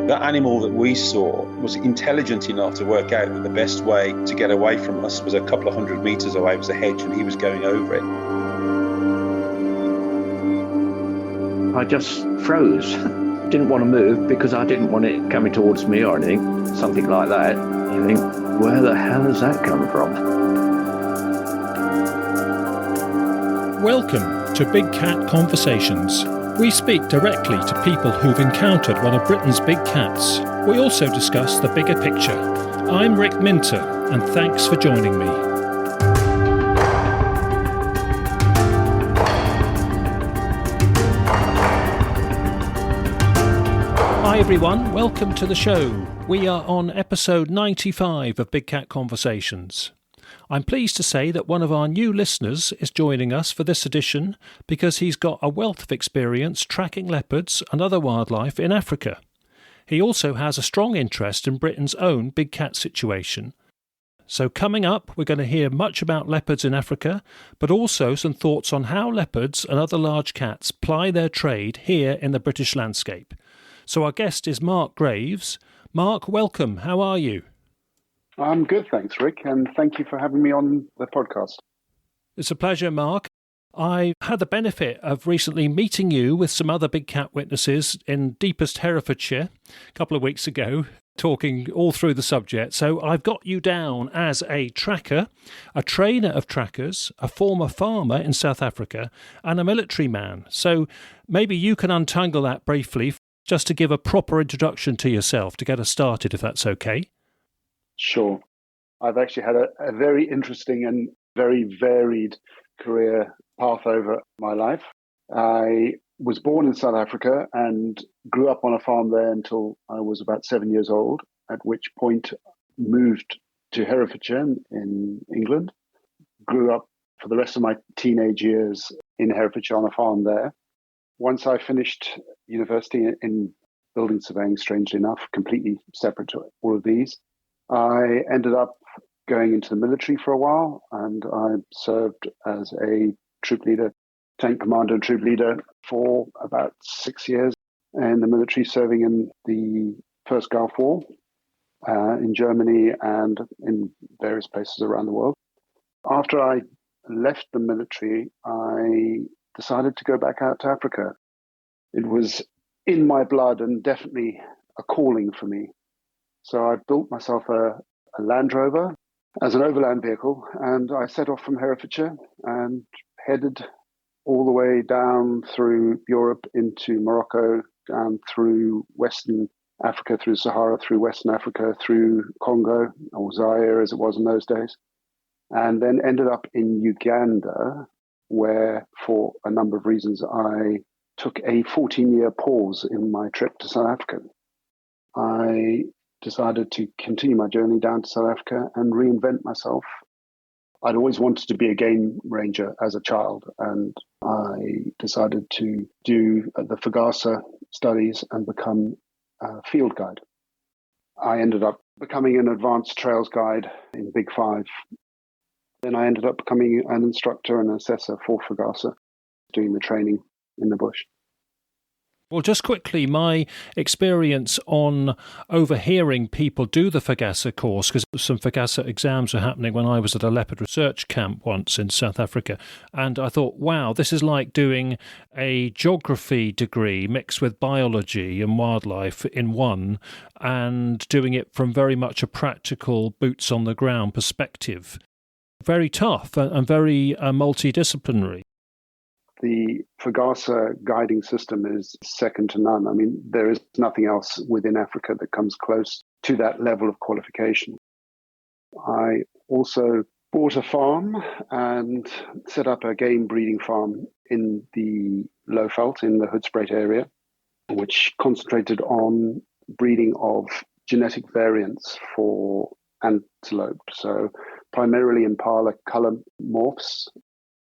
The animal that we saw was intelligent enough to work out that the best way to get away from us was a couple of 100 metres away was a hedge, and he was going over it. I just froze. Didn't want to move because I didn't want it coming towards me or anything, something like that. You think, where the hell has that come from? Welcome to Big Cat Conversations. We speak directly to people who've encountered one of Britain's big cats. We also discuss the bigger picture. I'm Rick Minter, and thanks for joining me. Hi everyone, welcome to the show. We are on episode 95 of Big Cat Conversations. I'm pleased to say that one of our new listeners is joining us for this edition because he's got a wealth of experience tracking leopards and other wildlife in Africa. He also has a strong interest in Britain's own big cat situation. So coming up, we're going to hear much about leopards in Africa, but also some thoughts on how leopards and other large cats ply their trade here in the British landscape. So our guest is Mark Graves. Mark, welcome. How are you? I'm good, thanks, Rick, and thank you for having me on the podcast. It's a pleasure, Mark. I had the benefit of recently meeting you with some other big cat witnesses in deepest Herefordshire a couple of weeks ago, talking all through the subject. So I've got you down as a tracker, a trainer of trackers, a former farmer in South Africa, and a military man. So maybe you can untangle that briefly just to give a proper introduction to yourself to get us started, if that's okay. Sure. I've actually had a very interesting and very varied career path over my life. I was born in South Africa and grew up on a farm there until I was about 7 years old, at which point moved to Herefordshire in England. Grew up for the rest of my teenage years in Herefordshire on a farm there. Once I finished university in building surveying, strangely enough, completely separate to all of these, I ended up going into the military for a while, and I served as a troop leader, tank commander and troop leader for about 6 years in the military, serving in the First Gulf War in Germany and in various places around the world. After I left the military, I decided to go back out to Africa. It was in my blood and definitely a calling for me. So I built myself a Land Rover as an overland vehicle, and I set off from Herefordshire and headed all the way down through Europe into Morocco, down through Western Africa, through Sahara, through Western Africa, through Congo, or Zaire as it was in those days, and then ended up in Uganda, where for a number of reasons I took a 14-year pause in my trip to South Africa. I decided to continue my journey down to South Africa and reinvent myself. I'd always wanted to be a game ranger as a child, and I decided to do the Fagasa studies and become a field guide. I ended up becoming an advanced trails guide in Big Five. Then I ended up becoming an instructor and assessor for Fagasa, doing the training in the bush. Well, just quickly, my experience on overhearing people do the Fagasa course, because some Fagasa exams were happening when I was at a leopard research camp once in South Africa, and I thought, wow, this is like doing a geography degree mixed with biology and wildlife in one, and doing it from very much a practical, boots-on-the-ground perspective. Very tough and very multidisciplinary. The Fagasa guiding system is second to none. I mean, there is nothing else within Africa that comes close to that level of qualification. I also bought a farm and set up a game breeding farm in the Lowveld in the Hoedspruit area, which concentrated on breeding of genetic variants for antelope. So primarily impala color morphs,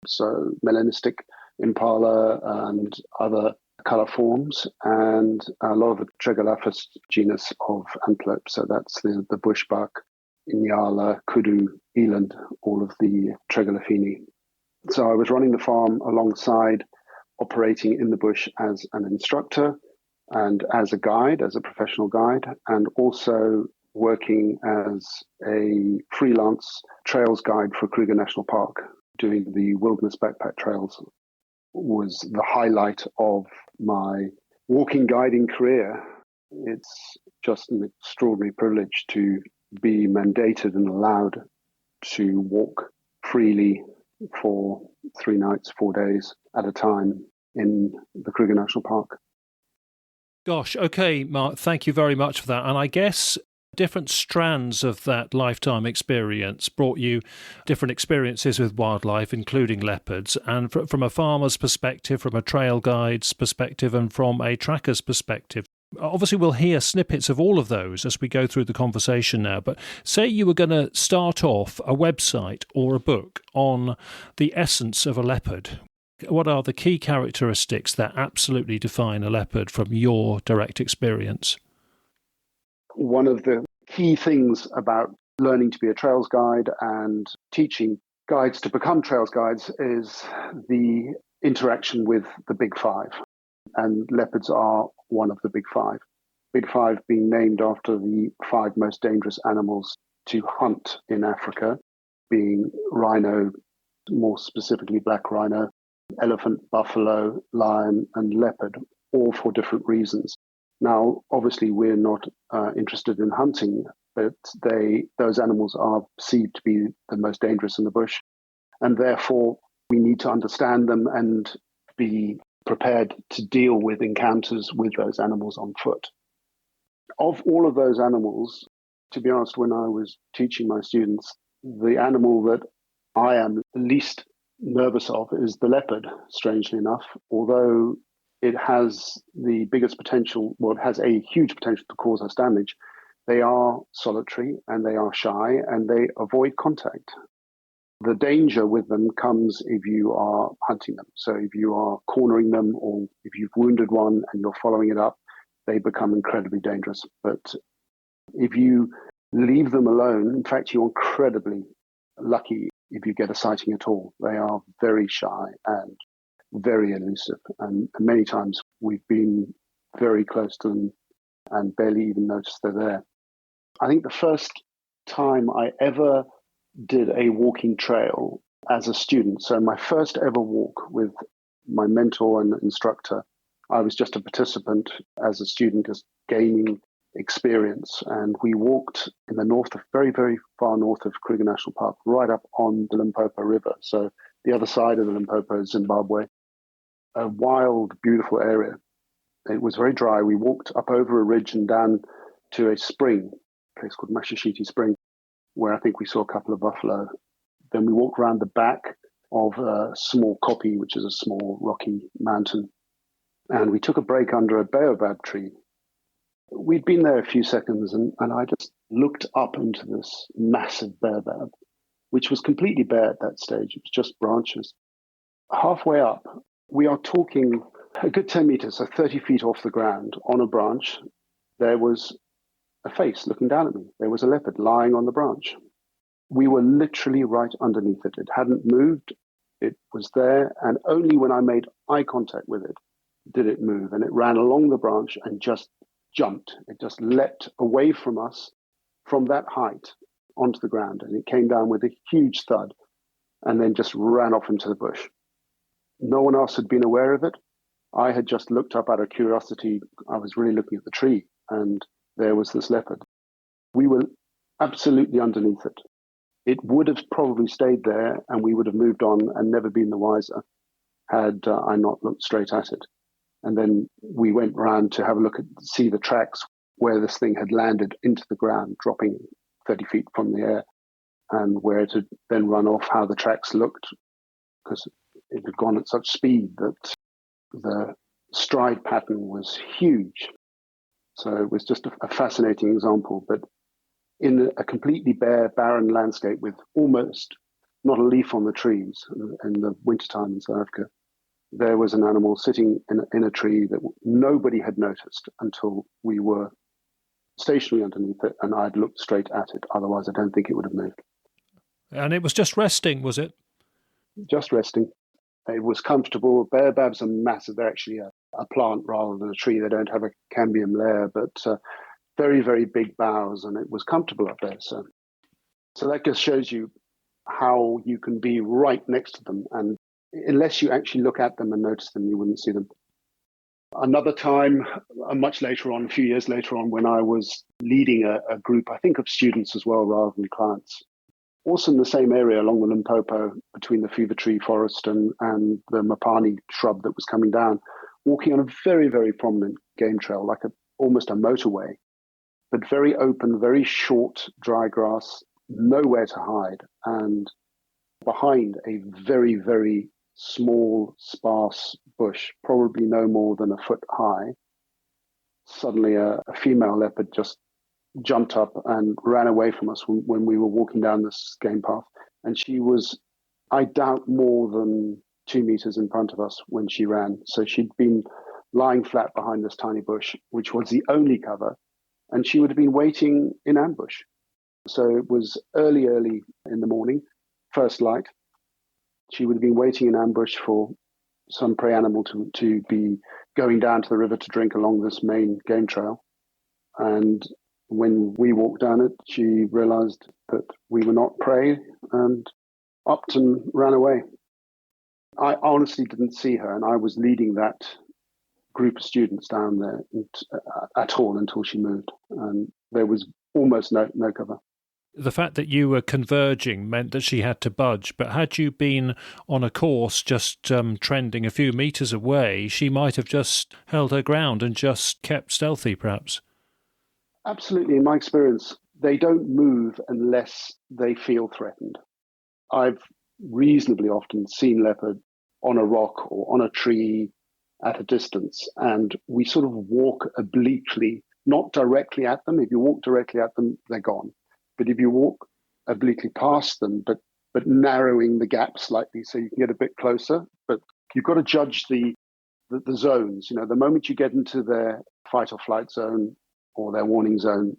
so melanistic impala and other color forms, and a lot of the Trigolaphus genus of antelope. So that's the bushbuck, Inyala, kudu, eland, all of the Trigolaphini. So I was running the farm alongside operating in the bush as an instructor, and as a guide, as a professional guide, and also working as a freelance trails guide for Kruger National Park, doing the wilderness backpack trails was the highlight of my walking guiding career. It's just an extraordinary privilege to be mandated and allowed to walk freely for 3 nights, 4 days at a time in the Kruger National Park. Gosh, okay, Mark, thank you very much for that. And I guess different strands of that lifetime experience brought you different experiences with wildlife, including leopards. And from a farmer's perspective, from a trail guide's perspective, and from a tracker's perspective. Obviously, we'll hear snippets of all of those as we go through the conversation now. But say you were going to start off a website or a book on the essence of a leopard. What are the key characteristics that absolutely define a leopard from your direct experience? One of the key things about learning to be a trails guide and teaching guides to become trails guides is the interaction with the big five. And leopards are one of the big five. Big five being named after the 5 most dangerous animals to hunt in Africa, being rhino, more specifically black rhino, elephant, buffalo, lion, and leopard, all for different reasons. Now, obviously, we're not interested in hunting, but those animals are perceived to be the most dangerous in the bush, and therefore we need to understand them and be prepared to deal with encounters with those animals on foot. Of all of those animals, to be honest, when I was teaching my students, the animal that I am least nervous of is the leopard, strangely enough, although it has the biggest potential, well, it has a huge potential to cause us damage. They are solitary and they are shy and they avoid contact. The danger with them comes if you are hunting them. So if you are cornering them or if you've wounded one and you're following it up, they become incredibly dangerous. But if you leave them alone, in fact, you're incredibly lucky if you get a sighting at all. They are very shy and very elusive. And many times we've been very close to them and barely even noticed they're there. I think the first time I ever did a walking trail as a student, so my first ever walk with my mentor and instructor, I was just a participant as a student, just gaining experience. And we walked in the north of, very, very far north of Kruger National Park, right up on the Limpopo River. So the other side of the Limpopo is Zimbabwe, a wild, beautiful area. It was very dry. We walked up over a ridge and down to a spring, a place called Mashashiti Spring, where I think we saw a couple of buffalo. Then we walked around the back of a small koppie, which is a small rocky mountain. And we took a break under a baobab tree. We'd been there a few seconds and I just looked up into this massive baobab, which was completely bare at that stage. It was just branches. Halfway up, we are talking a good 10 meters, so 30 feet off the ground on a branch. There was a face looking down at me. There was a leopard lying on the branch. We were literally right underneath it. It hadn't moved. It was there. And only when I made eye contact with it did it move. And it ran along the branch and just jumped. It just leapt away from us from that height onto the ground. And it came down with a huge thud and then just ran off into the bush. No one else had been aware of it. I had just looked up out of curiosity. I was really looking at the tree and there was this leopard. We were absolutely underneath it. It would have probably stayed there and we would have moved on and never been the wiser had I not looked straight at it. And then we went round to have a look at, see the tracks where this thing had landed into the ground, dropping 30 feet from the air, and where it had then run off, how the tracks looked, because it had gone at such speed that the stride pattern was huge. So it was just a fascinating example. But in a completely bare, barren landscape with almost not a leaf on the trees in the wintertime in South Africa, there was an animal sitting in a tree that nobody had noticed until we were stationary underneath it and I'd looked straight at it. Otherwise, I don't think it would have moved. And it was just resting, was it? Just resting. It was comfortable. Baobabs are massive. They're actually a plant rather than a tree. They don't have a cambium layer, but very, very big boughs, and it was comfortable up there. So that just shows you how you can be right next to them, and unless you actually look at them and notice them, you wouldn't see them. Another time, much later on, a few years later on, when I was leading a group, I think of students as well rather than clients, also in the same area along the Limpopo, between the fever tree forest and the Mapani shrub that was coming down, walking on a very, very prominent game trail, like almost a motorway, but very open, very short, dry grass, nowhere to hide. And behind a very, very small, sparse bush, probably no more than a foot high, suddenly a female leopard just jumped up and ran away from us when we were walking down this game path. And she was, I doubt, more than 2 meters in front of us when she ran. So she'd been lying flat behind this tiny bush, which was the only cover, and she would have been waiting in ambush. So it was early in the morning, first light. She would have been waiting in ambush for some prey animal to be going down to the river to drink along this main game trail. And when we walked down it, she realized that we were not prey and upped and ran away. I honestly didn't see her, and I was leading that group of students down there at all until she moved. And there was almost no cover. The fact that you were converging meant that she had to budge, but had you been on a course just trending a few meters away, she might have just held her ground and just kept stealthy, perhaps. Absolutely. In my experience, they don't move unless they feel threatened. I've reasonably often seen leopard on a rock or on a tree at a distance, and we sort of walk obliquely, not directly at them. If you walk directly at them, they're gone. But if you walk obliquely past them, but narrowing the gap slightly so you can get a bit closer, but you've got to judge the zones. You know, the moment you get into their fight or flight zone or their warning zone,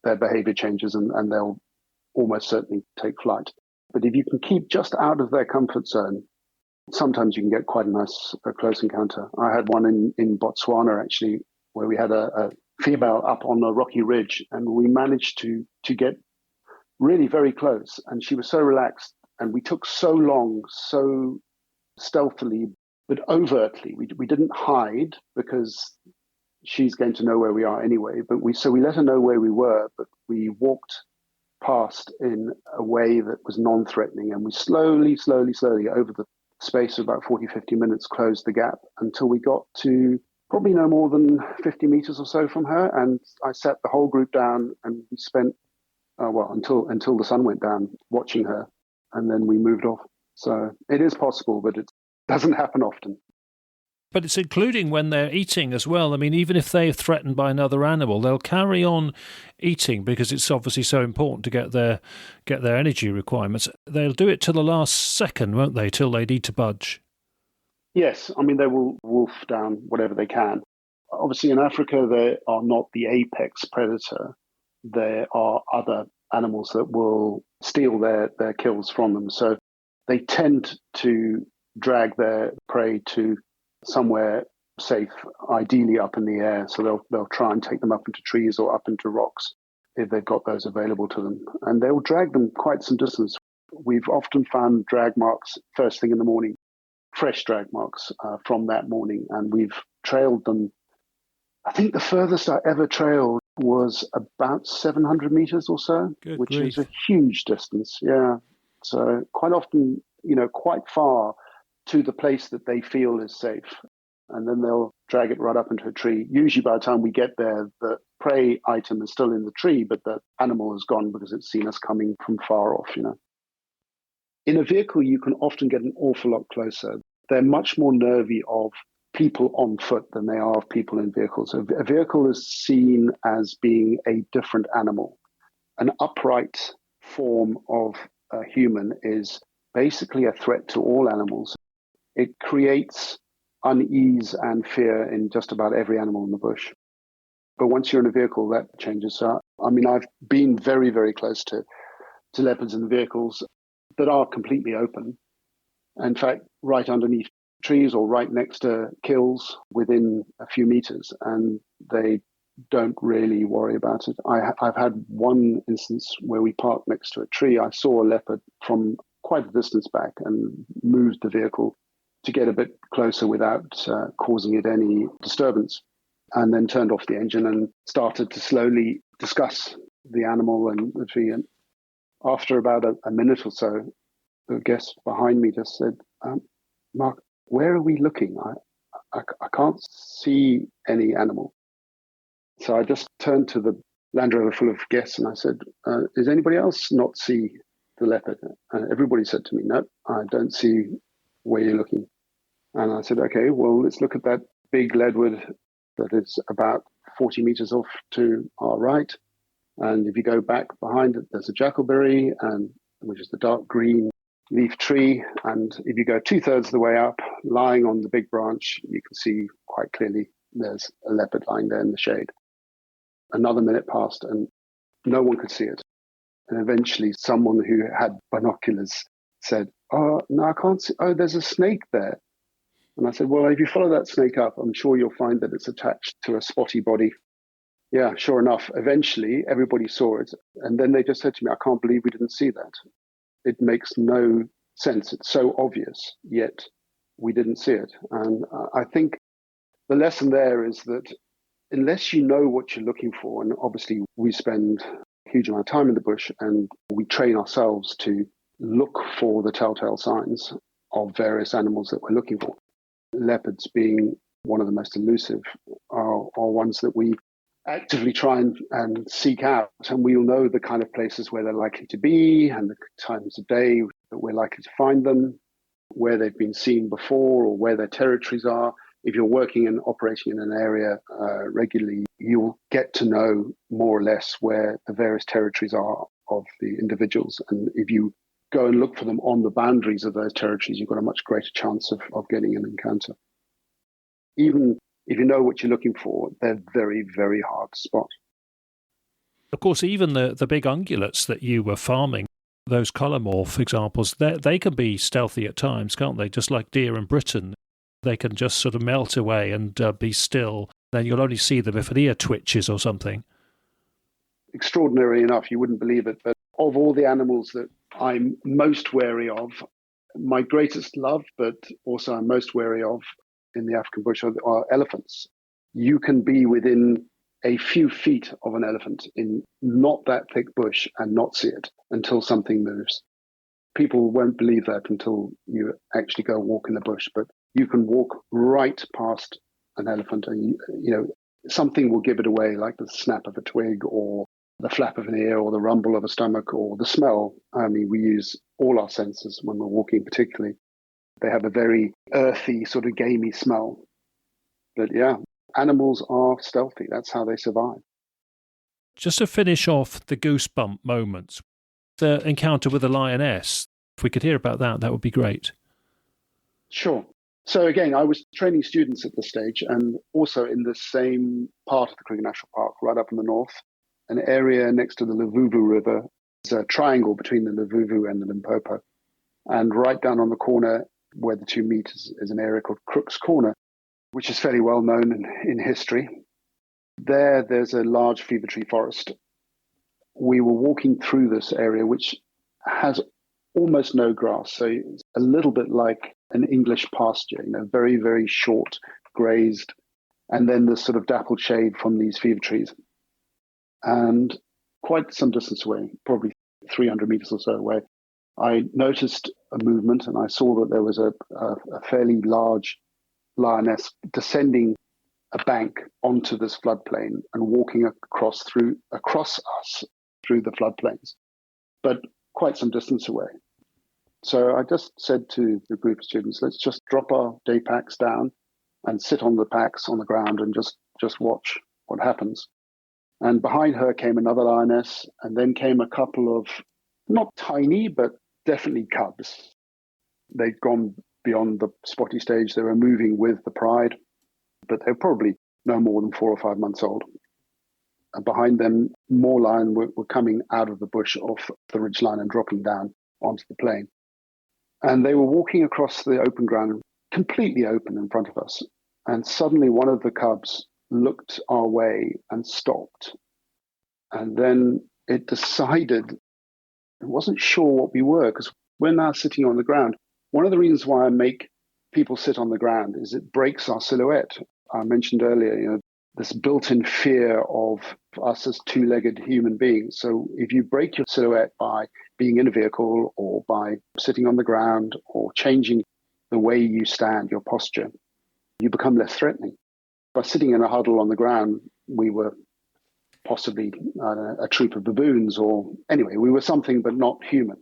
their behavior changes and they'll almost certainly take flight. But if you can keep just out of their comfort zone, sometimes you can get quite a close encounter. I had one in Botswana, actually, where we had a female up on a rocky ridge, and we managed to get really very close. And she was so relaxed, and we took so long, so stealthily, but overtly. We didn't hide because she's going to know where we are anyway. But we let her know where we were, but we walked past in a way that was non-threatening, and we slowly over the space of about 40, 50 minutes closed the gap until we got to probably no more than 50 meters or so from her. And I sat the whole group down, and we spent until the sun went down watching her, and then we moved off. So it is possible, but it doesn't happen often. But it's including when they're eating as well. I mean, even if they're threatened by another animal, they'll carry on eating because it's obviously so important to get their energy requirements. They'll do it to the last second, won't they, till they need to budge? Yes, I mean, they will wolf down whatever they can. Obviously, in Africa, they are not the apex predator. There are other animals that will steal their kills from them. So they tend to drag their prey to somewhere safe, ideally up in the air. So they'll try and take them up into trees or up into rocks if they've got those available to them. And they'll drag them quite some distance. We've often found drag marks first thing in the morning, fresh drag marks from that morning. And we've trailed them. I think the furthest I ever trailed was about 700 meters or so, which is a huge distance. Yeah. So quite often, quite far to the place that they feel is safe. And then they'll drag it right up into a tree. Usually by the time we get there, the prey item is still in the tree, but the animal is gone because it's seen us coming from far off, In a vehicle, you can often get an awful lot closer. They're much more nervy of people on foot than they are of people in vehicles. A vehicle is seen as being a different animal. An upright form of a human is basically a threat to all animals. It creates unease and fear in just about every animal in the bush. But once you're in a vehicle, that changes. So, I've been very, very close to leopards in vehicles that are completely open. In fact, right underneath trees or right next to kills within a few meters, and they don't really worry about it. I've had one instance where we parked next to a tree. I saw a leopard from quite a distance back and moved the vehicle to get a bit closer without causing it any disturbance, and then turned off the engine and started to slowly discuss the animal and the tree. And after about a minute or so, the guest behind me just said, Mark, where are we looking? I can't see any animal. So I just turned to the Land Rover full of guests and I said, does anybody else not see the leopard? And everybody said to me, no, I don't see where you're looking. And I said, okay, well, let's look at that big leadwood that is about 40 meters off to our right. And if you go back behind it, there's a jackalberry, which is the dark green leaf tree. And if you go 2/3 of the way up, lying on the big branch, you can see quite clearly there's a leopard lying there in the shade. Another minute passed and no one could see it. And eventually someone who had binoculars said, oh, no, I can't see. Oh, there's a snake there. And I said, well, if you follow that snake up, I'm sure you'll find that it's attached to a spotty body. Yeah, sure enough. Eventually, everybody saw it. And then they just said to me, I can't believe we didn't see that. It makes no sense. It's so obvious, yet we didn't see it. And I think the lesson there is that unless you know what you're looking for, and obviously we spend a huge amount of time in the bush and we train ourselves to look for the telltale signs of various animals that we're looking for. Leopards being one of the most elusive are ones that we actively try and seek out, and we'll know the kind of places where they're likely to be and the times of day that we're likely to find them, where they've been seen before or where their territories are. If you're working and operating in an area regularly, you'll get to know more or less where the various territories are of the individuals. And if you go and look for them on the boundaries of those territories, you've got a much greater chance of getting an encounter. Even if you know what you're looking for, they're very, very hard to spot. Of course, even the big ungulates that you were farming, those colourmorph examples, they can be stealthy at times, can't they? Just like deer in Britain. They can just sort of melt away and be still. Then you'll only see them if an ear twitches or something. Extraordinary enough, you wouldn't believe it, but of all the animals that I'm most wary of, my greatest love, but also I'm most wary of in the African bush are elephants. You can be within a few feet of an elephant in not that thick bush and not see it until something moves. People won't believe that until you actually go walk in the bush, but you can walk right past an elephant and something will give it away, like the snap of a twig or the flap of an ear or the rumble of a stomach or the smell. I mean, we use all our senses when we're walking particularly. They have a very earthy, sort of gamey smell. But yeah, animals are stealthy. That's how they survive. Just to finish off the goosebump moments, the encounter with the lioness, if we could hear about that, that would be great. Sure. So again, I was training students at this stage and also in the same part of the Kruger National Park, right up in the north, an area next to the Luvuvu River. There's a triangle between the Luvuvu and the Limpopo. And right down on the corner where the two meet is an area called Crook's Corner, which is fairly well known in history. There's a large fever tree forest. We were walking through this area, which has almost no grass. So it's a little bit like an English pasture, very, very short, grazed, and then this sort of dappled shade from these fever trees. And quite some distance away, probably 300 meters or so away, I noticed a movement and I saw that there was a fairly large lioness descending a bank onto this floodplain and walking across us through the floodplains, but quite some distance away. So I just said to the group of students, let's just drop our day packs down and sit on the packs on the ground and just watch what happens. And behind her came another lioness, and then came a couple of, not tiny, but definitely cubs. They'd gone beyond the spotty stage. They were moving with the pride, but they were probably no more than 4 or 5 months old. And behind them, more lion were coming out of the bush off the ridgeline and dropping down onto the plain. And they were walking across the open ground completely open in front of us. And suddenly one of the cubs looked our way and stopped. And then it decided, it wasn't sure what we were, because we're now sitting on the ground. One of the reasons why I make people sit on the ground is it breaks our silhouette. I mentioned earlier, this built-in fear of us as two-legged human beings. So if you break your silhouette by being in a vehicle or by sitting on the ground or changing the way you stand, your posture, you become less threatening. By sitting in a huddle on the ground, we were possibly a troop of baboons, or anyway, we were something but not human.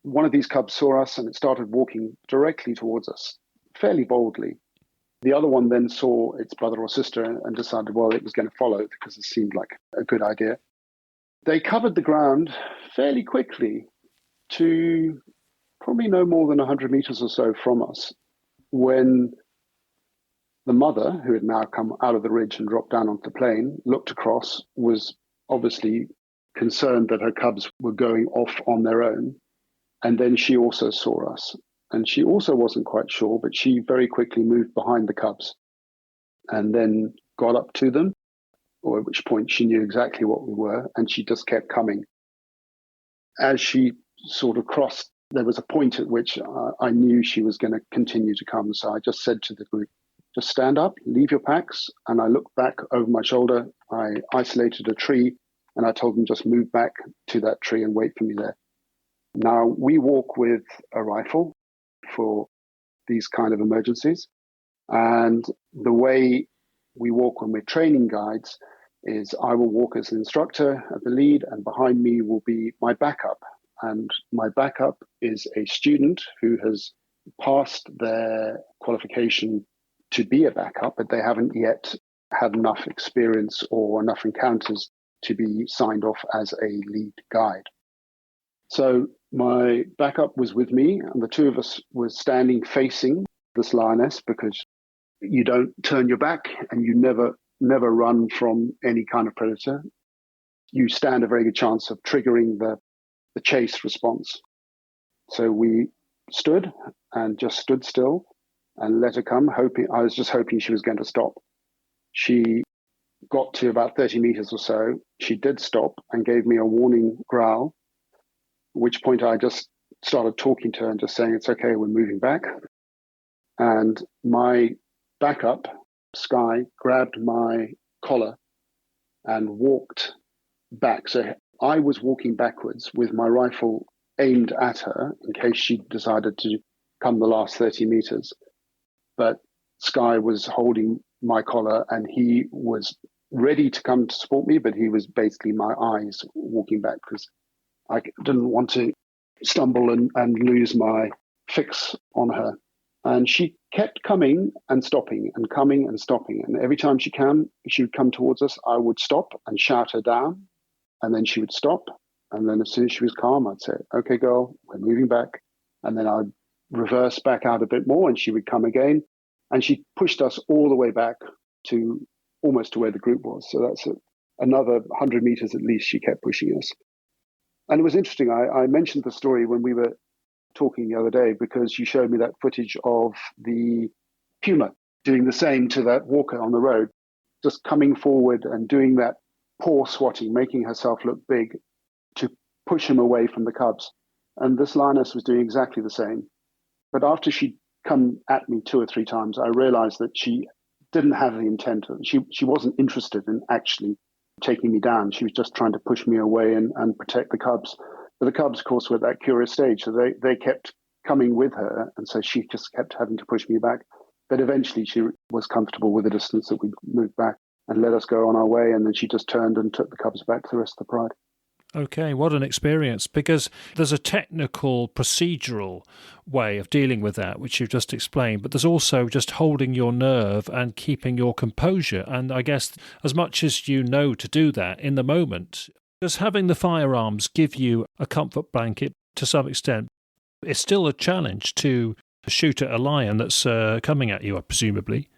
One of these cubs saw us and it started walking directly towards us, fairly boldly. The other one then saw its brother or sister and decided, well, it was going to follow because it seemed like a good idea. They covered the ground fairly quickly to probably no more than 100 meters or so from us, when the mother, who had now come out of the ridge and dropped down onto the plain, looked across, was obviously concerned that her cubs were going off on their own. And then she also saw us. And she also wasn't quite sure, but she very quickly moved behind the cubs and then got up to them, or at which point she knew exactly what we were, and she just kept coming. As she sort of crossed, there was a point at which I knew she was going to continue to come. So I just said to the group, just stand up, leave your packs. And I looked back over my shoulder. I isolated a tree and I told them just move back to that tree and wait for me there. Now, we walk with a rifle for these kind of emergencies. And the way we walk when we're training guides is I will walk as an instructor at the lead, and behind me will be my backup. And my backup is a student who has passed their qualification to be a backup, but they haven't yet had enough experience or enough encounters to be signed off as a lead guide. So my backup was with me, and the two of us were standing facing this lioness, because you don't turn your back and you never run from any kind of predator. You stand a very good chance of triggering the chase response. So we stood and just stood still and let her come, I was just hoping she was going to stop. She got to about 30 meters or so. She did stop and gave me a warning growl, at which point I just started talking to her and just saying, it's okay, we're moving back. And my backup, Sky, grabbed my collar and walked back. So I was walking backwards with my rifle aimed at her in case she decided to come the last 30 meters. But Sky was holding my collar and he was ready to come to support me, but he was basically my eyes walking back because I didn't want to stumble and lose my fix on her. And she kept coming and stopping and coming and stopping. And every time she would come towards us, I would stop and shout her down. And then she would stop. And then as soon as she was calm, I'd say, okay, girl, we're moving back. And then I'd reverse back out a bit more and she would come again. And she pushed us all the way back to almost to where the group was. So that's another 100 meters at least she kept pushing us. And it was interesting. I mentioned the story when we were talking the other day because you showed me that footage of the puma doing the same to that walker on the road, just coming forward and doing that paw swatting, making herself look big to push him away from the cubs. And this lioness was doing exactly the same. But after she'd come at me 2 or 3 times, I realized that she didn't have the intent. She wasn't interested in actually taking me down. She was just trying to push me away and protect the cubs. But the cubs, of course, were at that curious stage. So they kept coming with her. And so she just kept having to push me back. But eventually she was comfortable with the distance that we moved back and let us go on our way. And then she just turned and took the cubs back to the rest of the pride. Okay, what an experience, because there's a technical, procedural way of dealing with that, which you've just explained, but there's also just holding your nerve and keeping your composure. And I guess as much as you know to do that in the moment, does having the firearms give you a comfort blanket to some extent? It's still a challenge to shoot at a lion that's coming at you, presumably.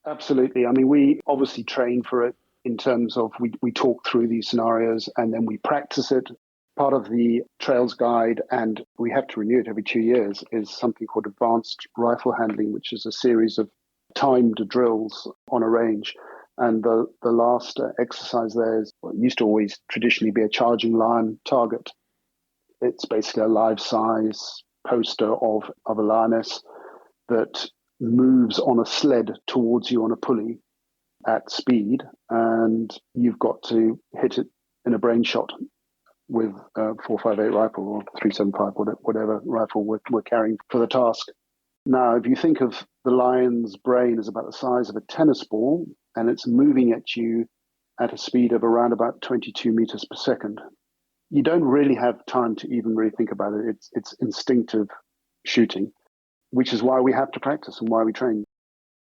Absolutely. I mean, we obviously train for it in terms of we talk through these scenarios and then we practice it. Part of the Trails Guide, and we have to renew it every 2 years, is something called Advanced Rifle Handling, which is a series of timed drills on a range. And the last exercise there is what used to always traditionally be a charging lion target. It's basically a life-size poster of a lioness that moves on a sled towards you on a pulley at speed, and you've got to hit it in a brain shot with a 458 rifle or 375, whatever rifle we're carrying for the task. Now, if you think of the lion's brain as about the size of a tennis ball, and it's moving at you at a speed of around about 22 meters per second, you don't really have time to even really think about it. It's instinctive shooting, which is why we have to practice and why we train.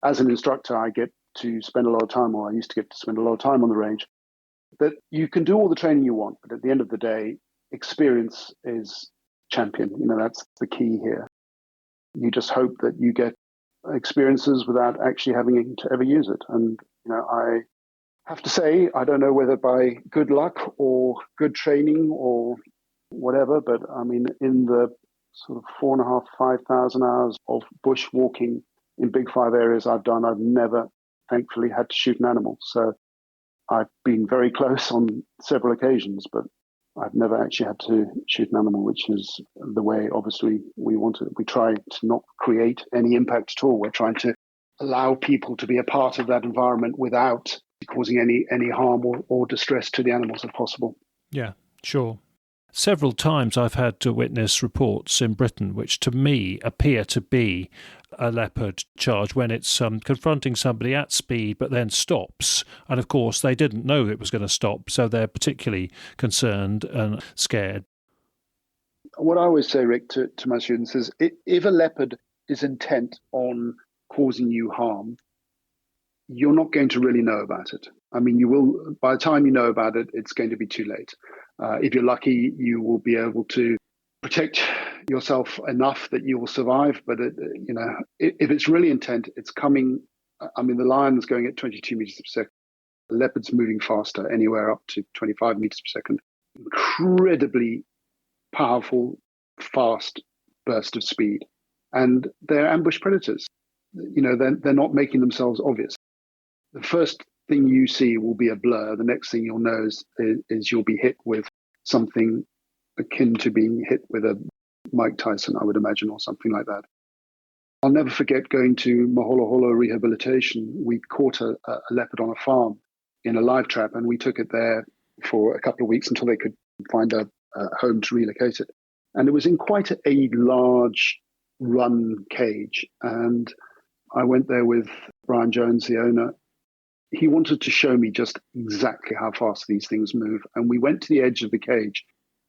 As an instructor, I get to spend a lot of time, or I used to get to spend a lot of time on the range. That you can do all the training you want, but at the end of the day, experience is champion. That's the key here. You just hope that you get experiences without actually having to ever use it. And, I have to say, I don't know whether by good luck or good training or whatever, but I mean, in the sort of 4,500, 5,000 hours of bush walking in Big Five areas I've done, I've never, thankfully, had to shoot an animal. So I've been very close on several occasions, but I've never actually had to shoot an animal, which is the way, obviously, we want to. We try to not create any impact at all. We're trying to allow people to be a part of that environment without causing any harm or distress to the animals if possible. Yeah, sure. Several times I've had to witness reports in Britain which to me appear to be a leopard charge when it's confronting somebody at speed but then stops. And of course they didn't know it was going to stop, so they're particularly concerned and scared. What I always say, Rick, to my students is if a leopard is intent on causing you harm, you're not going to really know about it. I mean, you will, by the time you know about it, it's going to be too late. If you're lucky, you will be able to protect yourself enough that you will survive. But, if it's really intent, it's coming. I mean, the lion's going at 22 meters per second. The leopard's moving faster, anywhere up to 25 meters per second. Incredibly powerful, fast burst of speed. And they're ambush predators. They're not making themselves obvious. The first thing you see will be a blur. The next thing you'll know is you'll be hit with something akin to being hit with a Mike Tyson, I would imagine, or something like that. I'll never forget going to Mahola Hola Rehabilitation. We caught a leopard on a farm in a live trap, and we took it there for a couple of weeks until they could find a home to relocate it. And it was in quite a large run cage. And I went there with Brian Jones, the owner. He wanted to show me just exactly how fast these things move. And we went to the edge of the cage,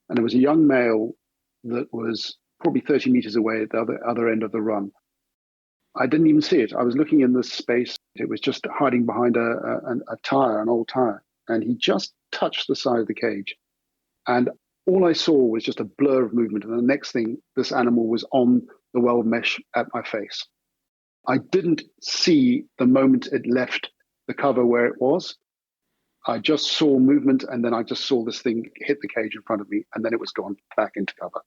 and there was a young male that was probably 30 meters away at the other end of the run. I didn't even see it. I was looking in this space. It was just hiding behind a tire, an old tire. And he just touched the side of the cage. And all I saw was just a blur of movement. And the next thing, this animal was on the weld mesh at my face. I didn't see the moment it left the cover where it was. I just saw movement, and then I just saw this thing hit the cage in front of me, and then it was gone back into cover.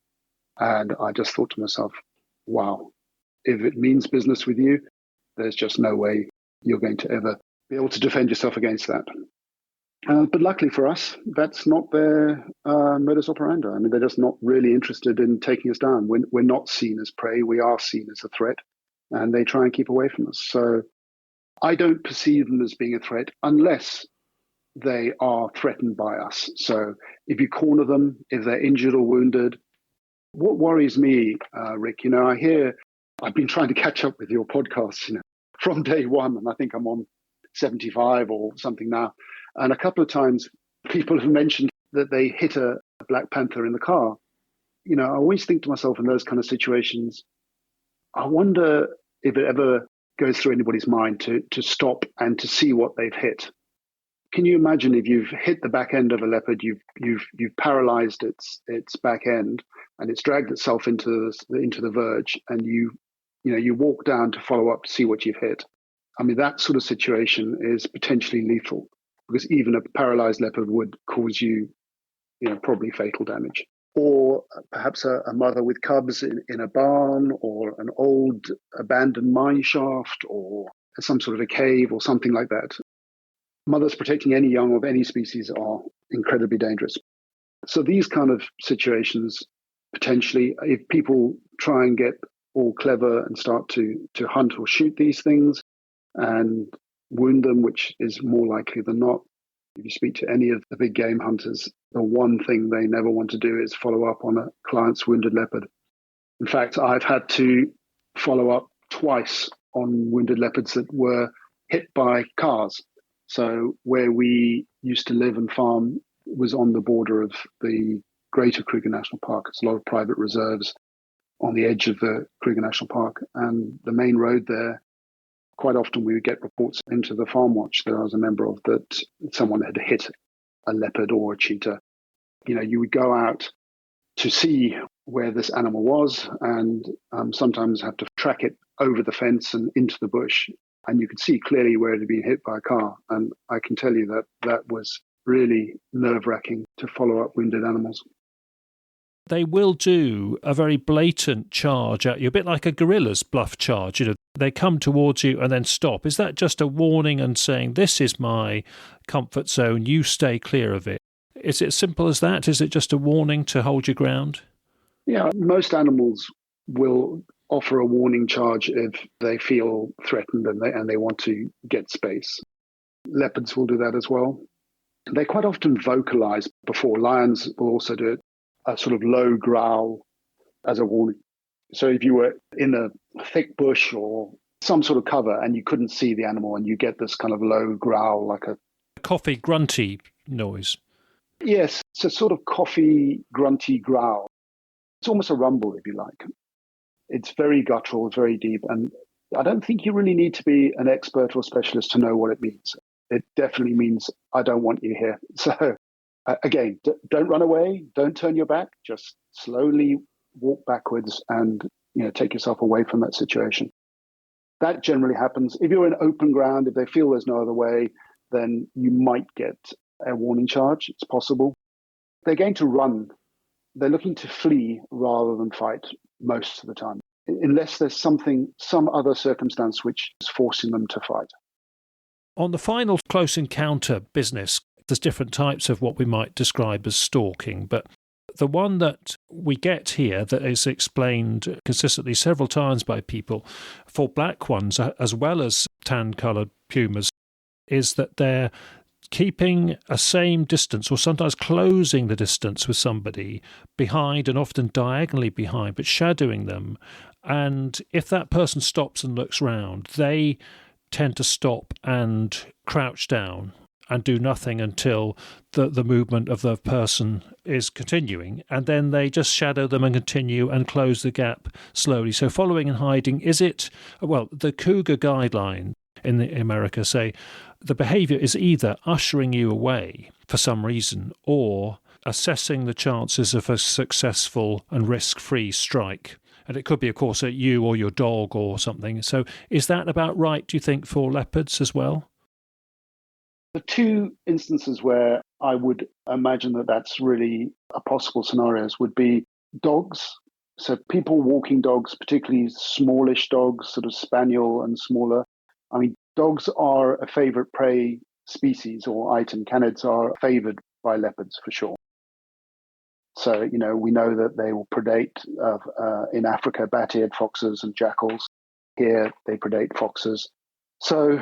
And I just thought to myself, wow, if it means business with you, there's just no way you're going to ever be able to defend yourself against that. But luckily for us, that's not their modus operandi. I mean, they're just not really interested in taking us down. We're not seen as prey. We are seen as a threat, and they try and keep away from us. So I don't perceive them as being a threat unless they are threatened by us. So if you corner them, if they're injured or wounded, what worries me, Rick, I've been trying to catch up with your podcasts, from day one, and I think I'm on 75 or something now. And a couple of times people have mentioned that they hit a black panther in the car. I always think to myself in those kind of situations, I wonder if it ever goes through anybody's mind to stop and to see what they've hit. Can you imagine if you've hit the back end of a leopard, you've paralyzed its back end, and it's dragged itself into the verge, and you walk down to follow up to see what you've hit. I mean, that sort of situation is potentially lethal, because even a paralyzed leopard would cause you, probably fatal damage. Or perhaps a mother with cubs in a barn, or an old abandoned mine shaft, or some sort of a cave or something like that. Mothers protecting any young of any species are incredibly dangerous. So these kind of situations, potentially, if people try and get all clever and start to hunt or shoot these things and wound them, which is more likely than not. If you speak to any of the big game hunters, the one thing they never want to do is follow up on a client's wounded leopard. In fact, I've had to follow up twice on wounded leopards that were hit by cars. So where we used to live and farm was on the border of the greater Kruger National Park. It's a lot of private reserves on the edge of the Kruger National Park. And the main road there, quite often we would get reports into the farm watch that I was a member of that someone had hit a leopard or a cheetah. You would go out to see where this animal was and sometimes have to track it over the fence and into the bush. And you could see clearly where it had been hit by a car. And I can tell you that was really nerve-wracking to follow up wounded animals. They will do a very blatant charge at you, a bit like a gorilla's bluff charge. They come towards you and then stop. Is that just a warning and saying, this is my comfort zone, you stay clear of it? Is it as simple as that? Is it just a warning to hold your ground? Yeah, most animals will offer a warning charge if they feel threatened and they want to get space. Leopards will do that as well. They quite often vocalize before. Lions will also do it. A sort of low growl as a warning. So if you were in a thick bush or some sort of cover and you couldn't see the animal and you get this kind of low growl, like a coughy, grunty noise. Yes, it's a sort of coughy, grunty growl. It's almost a rumble, if you like. It's very guttural, it's very deep, and I don't think you really need to be an expert or specialist to know what it means. It definitely means, I don't want you here. So again, don't run away, don't turn your back, just slowly walk backwards and take yourself away from that situation. That generally happens. If you're in open ground, if they feel there's no other way, then you might get a warning charge. It's possible. They're going to run. They're looking to flee rather than fight most of the time, unless there's some other circumstance which is forcing them to fight. On the final close encounter business, there's different types of what we might describe as stalking, but the one that we get here that is explained consistently several times by people for black ones as well as tan-coloured pumas is that they're keeping a same distance or sometimes closing the distance with somebody behind and often diagonally behind, but shadowing them. And if that person stops and looks round, they tend to stop and crouch down and do nothing until the movement of the person is continuing. And then they just shadow them and continue and close the gap slowly. So following and hiding, the Kruger guideline in America say the behaviour is either ushering you away for some reason or assessing the chances of a successful and risk-free strike. And it could be, of course, at you or your dog or something. So is that about right, do you think, for leopards as well? The two instances where I would imagine that that's really a possible scenarios would be dogs. So people walking dogs, particularly smallish dogs, sort of spaniel and smaller. I mean, dogs are a favorite prey species or item. Canids are favored by leopards for sure. So, we know that they will predate in Africa, bat-eared foxes and jackals. Here, they predate foxes. So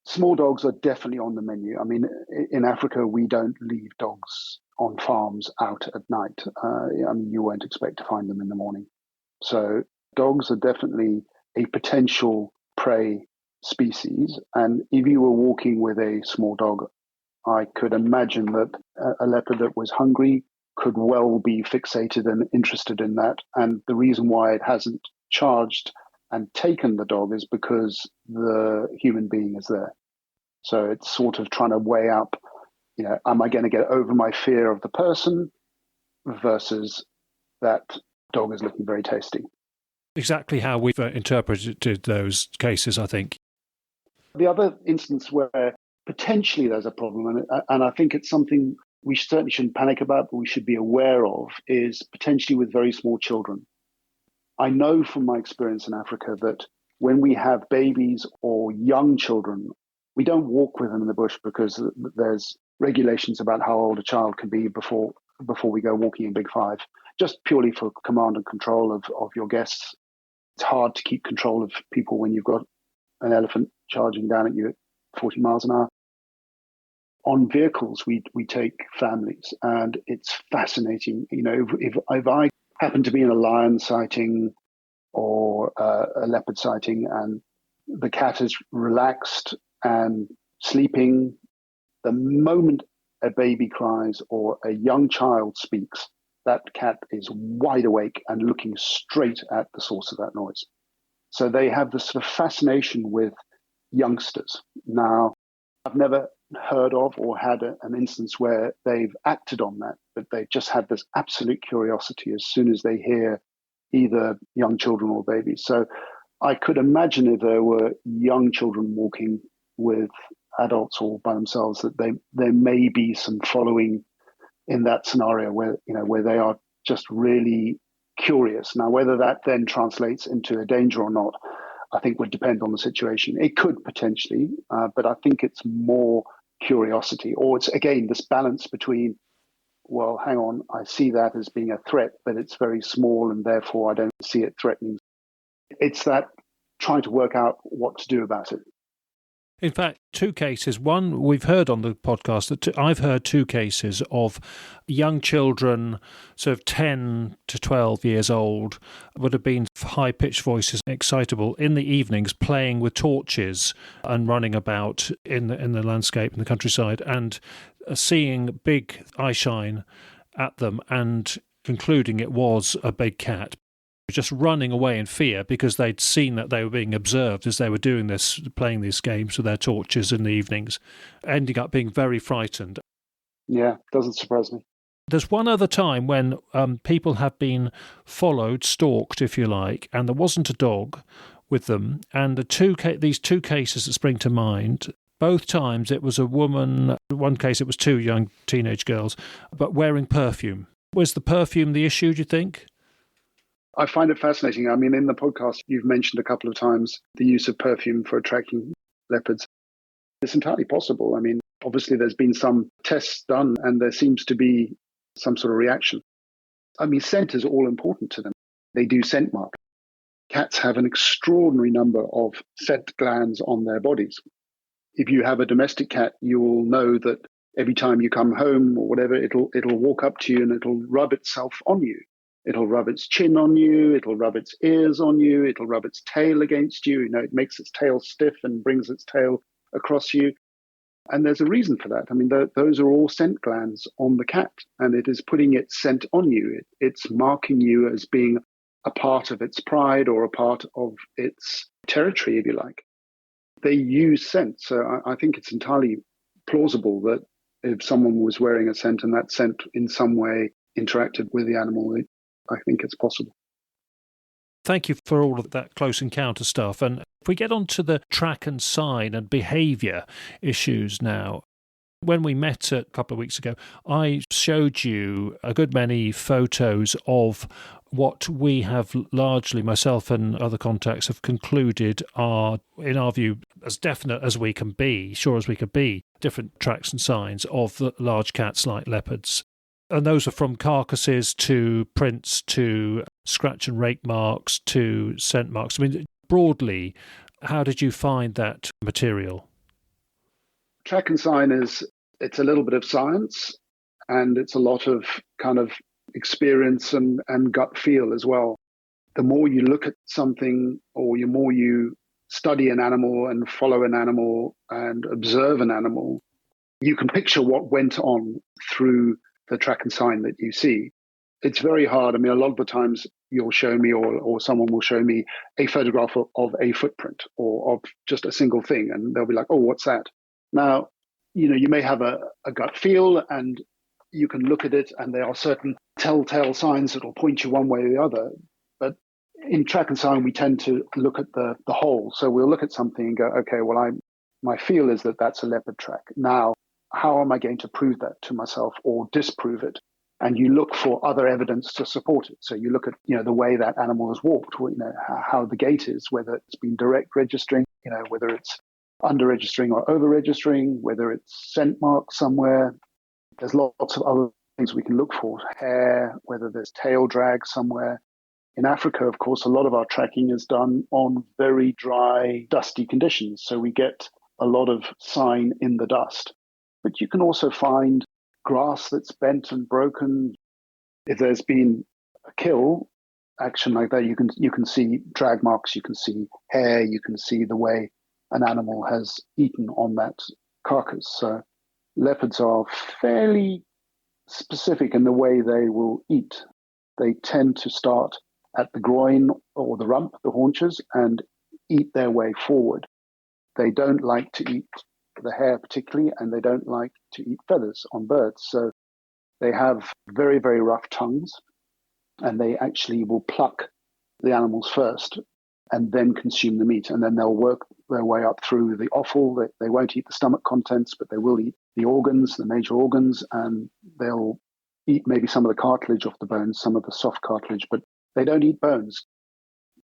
small dogs are definitely on the menu. I mean, in Africa, we don't leave dogs on farms out at night. You won't expect to find them in the morning. So dogs are definitely a potential prey species. And if you were walking with a small dog, I could imagine that a leopard that was hungry could well be fixated and interested in that. And the reason why it hasn't charged and taken the dog is because the human being is there. So it's sort of trying to weigh up, am I going to get over my fear of the person versus that dog is looking very tasty. Exactly how we've interpreted those cases, I think. The other instance where potentially there's a problem, and I think it's something we certainly shouldn't panic about, but we should be aware of, is potentially with very small children. I know from my experience in Africa that when we have babies or young children, we don't walk with them in the bush because there's regulations about how old a child can be before we go walking in Big Five, just purely for command and control of your guests. It's hard to keep control of people when you've got an elephant charging down at you at 40 miles an hour. On vehicles, we take families, and it's fascinating. You know, if I happen to be in a lion sighting or a leopard sighting, and the cat is relaxed and sleeping, the moment a baby cries or a young child speaks, that cat is wide awake and looking straight at the source of that noise. So they have this sort of fascination with youngsters. Now, I've never heard of or had an instance where they've acted on that, but they've just had this absolute curiosity as soon as they hear either young children or babies. So I could imagine if there were young children walking with adults or by themselves, that there may be some following in that scenario where they are just really curious. Now, whether that then translates into a danger or not, I think would depend on the situation. It could potentially, but I think it's more curiosity, or it's again this balance between, well, hang on, I see that as being a threat, but it's very small and therefore I don't see it threatening. It's that trying to work out what to do about it. In fact, two cases. One, we've heard on the podcast that I've heard two cases of young children, sort of 10 to 12 years old, would have been high-pitched voices, excitable in the evenings, playing with torches and running about in the landscape, in the countryside, and seeing big eye shine at them and concluding it was a big cat. Just running away in fear because they'd seen that they were being observed as they were doing this, playing these games with their torches in the evenings, ending up being very frightened. Yeah, doesn't surprise me. There's one other time when people have been followed, stalked, if you like, and there wasn't a dog with them. And these two cases that spring to mind, both times it was a woman, one case it was two young teenage girls, but wearing perfume. Was the perfume the issue, do you think? I find it fascinating. I mean, in the podcast, you've mentioned a couple of times the use of perfume for attracting leopards. It's entirely possible. I mean, obviously, there's been some tests done and there seems to be some sort of reaction. I mean, scent is all important to them. They do scent mark. Cats have an extraordinary number of scent glands on their bodies. If you have a domestic cat, you will know that every time you come home or whatever, it'll walk up to you and it'll rub itself on you. It'll rub its chin on you. It'll rub its ears on you. It'll rub its tail against you. You know, it makes its tail stiff and brings its tail across you. And there's a reason for that. I mean, those are all scent glands on the cat, and it is putting its scent on you. It's marking you as being a part of its pride or a part of its territory, if you like. They use scent. So I think it's entirely plausible that if someone was wearing a scent and that scent in some way interacted with the animal, I think it's possible. Thank you for all of that close encounter stuff. And if we get on to the track and sign and behaviour issues now, when we met a couple of weeks ago, I showed you a good many photos of what we have largely, myself and other contacts, have concluded are, in our view, as definite as we can be, sure as we can be, different tracks and signs of the large cats like leopards. And those are from carcasses to prints to scratch and rake marks to scent marks. I mean, broadly, how did you find that material? Track and sign it's a little bit of science, and it's a lot of kind of experience and gut feel as well. The more you look at something, or the more you study an animal and follow an animal and observe an animal, you can picture what went on through the track and sign that you see. It's very hard. I mean, a lot of the times you'll show me or someone will show me a photograph of a footprint or of just a single thing, and they'll be like, oh, what's that? Now, you may have a gut feel and you can look at it and there are certain telltale signs that will point you one way or the other. But in track and sign, we tend to look at the whole. So we'll look at something and go, okay, well, my feel is that that's a leopard track. Now, how am I going to prove that to myself or disprove it? And you look for other evidence to support it. So you look at, the way that animal has walked, how the gait is, whether it's been direct registering, whether it's under registering or over registering, whether it's scent marks somewhere. There's lots of other things we can look for. Hair, whether there's tail drag somewhere. In Africa, of course, a lot of our tracking is done on very dry, dusty conditions. So we get a lot of sign in the dust. But you can also find grass that's bent and broken. If there's been a kill action like that, you can see drag marks, you can see hair, you can see the way an animal has eaten on that carcass. So leopards are fairly specific in the way they will eat. They tend to start at the groin or the rump, the haunches, and eat their way forward. They don't like to eat the hair particularly, and they don't like to eat feathers on birds. So they have very, very rough tongues, and they actually will pluck the animals first and then consume the meat. And then they'll work their way up through the offal. They won't eat the stomach contents, but they will eat the organs, the major organs, and they'll eat maybe some of the cartilage off the bones, some of the soft cartilage, but they don't eat bones.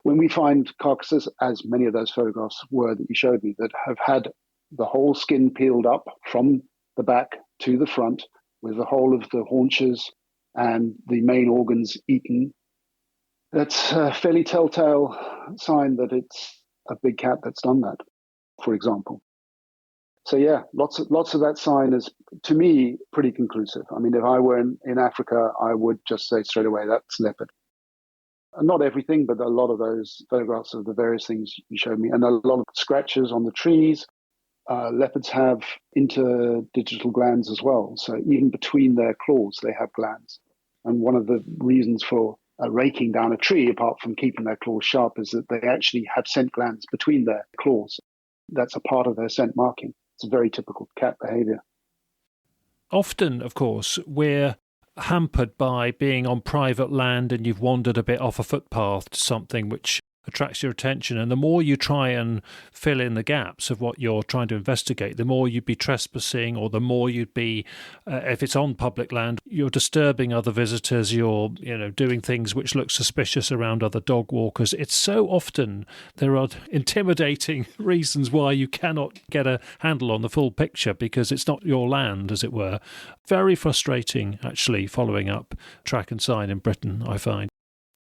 When we find carcasses, as many of those photographs were that you showed me, that have had the whole skin peeled up from the back to the front with the whole of the haunches and the main organs eaten, that's a fairly telltale sign that it's a big cat that's done that, for example. So yeah, lots of that sign is, to me, pretty conclusive. I mean, if I were in Africa, I would just say straight away, that's leopard. Not everything, but a lot of those photographs of the various things you showed me, and a lot of scratches on the trees. Leopards have interdigital glands as well. So even between their claws, they have glands. And one of the reasons for raking down a tree, apart from keeping their claws sharp, is that they actually have scent glands between their claws. That's a part of their scent marking. It's a very typical cat behavior. Often, of course, we're hampered by being on private land and you've wandered a bit off a footpath to something which attracts your attention, and the more you try and fill in the gaps of what you're trying to investigate, the more you'd be trespassing, or the more you'd be, if it's on public land, you're disturbing other visitors, you're doing things which look suspicious around other dog walkers. It's so often there are intimidating reasons why you cannot get a handle on the full picture because it's not your land, as it were. Very frustrating, actually, following up track and sign in Britain, I find.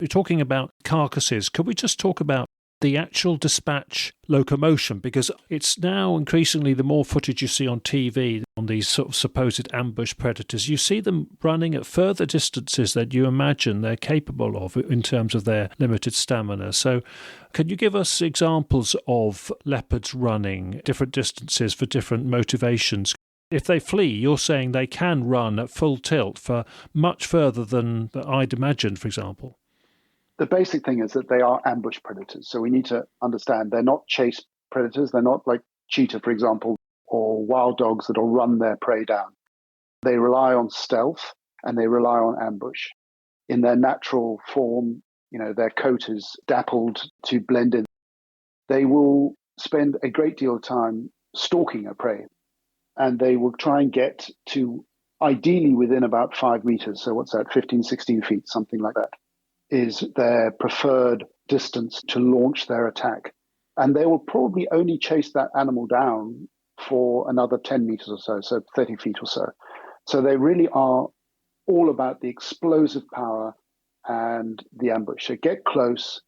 We're talking about carcasses. Could we just talk about the actual dispatch locomotion? Because it's now increasingly, the more footage you see on TV on these sort of supposed ambush predators, you see them running at further distances than you imagine they're capable of in terms of their limited stamina. So can you give us examples of leopards running different distances for different motivations? If they flee, you're saying they can run at full tilt for much further than I'd imagined, for example. The basic thing is that they are ambush predators. So we need to understand they're not chase predators. They're not like cheetah, for example, or wild dogs that will run their prey down. They rely on stealth and they rely on ambush. In their natural form, their coat is dappled to blend in. They will spend a great deal of time stalking a prey, and they will try and get to ideally within about 5 meters. So what's that, 15, 16 feet, something like that, is their preferred distance to launch their attack. And they will probably only chase that animal down for another 10 meters or so 30 feet or so. So they really are all about the explosive power and the ambush. They get close,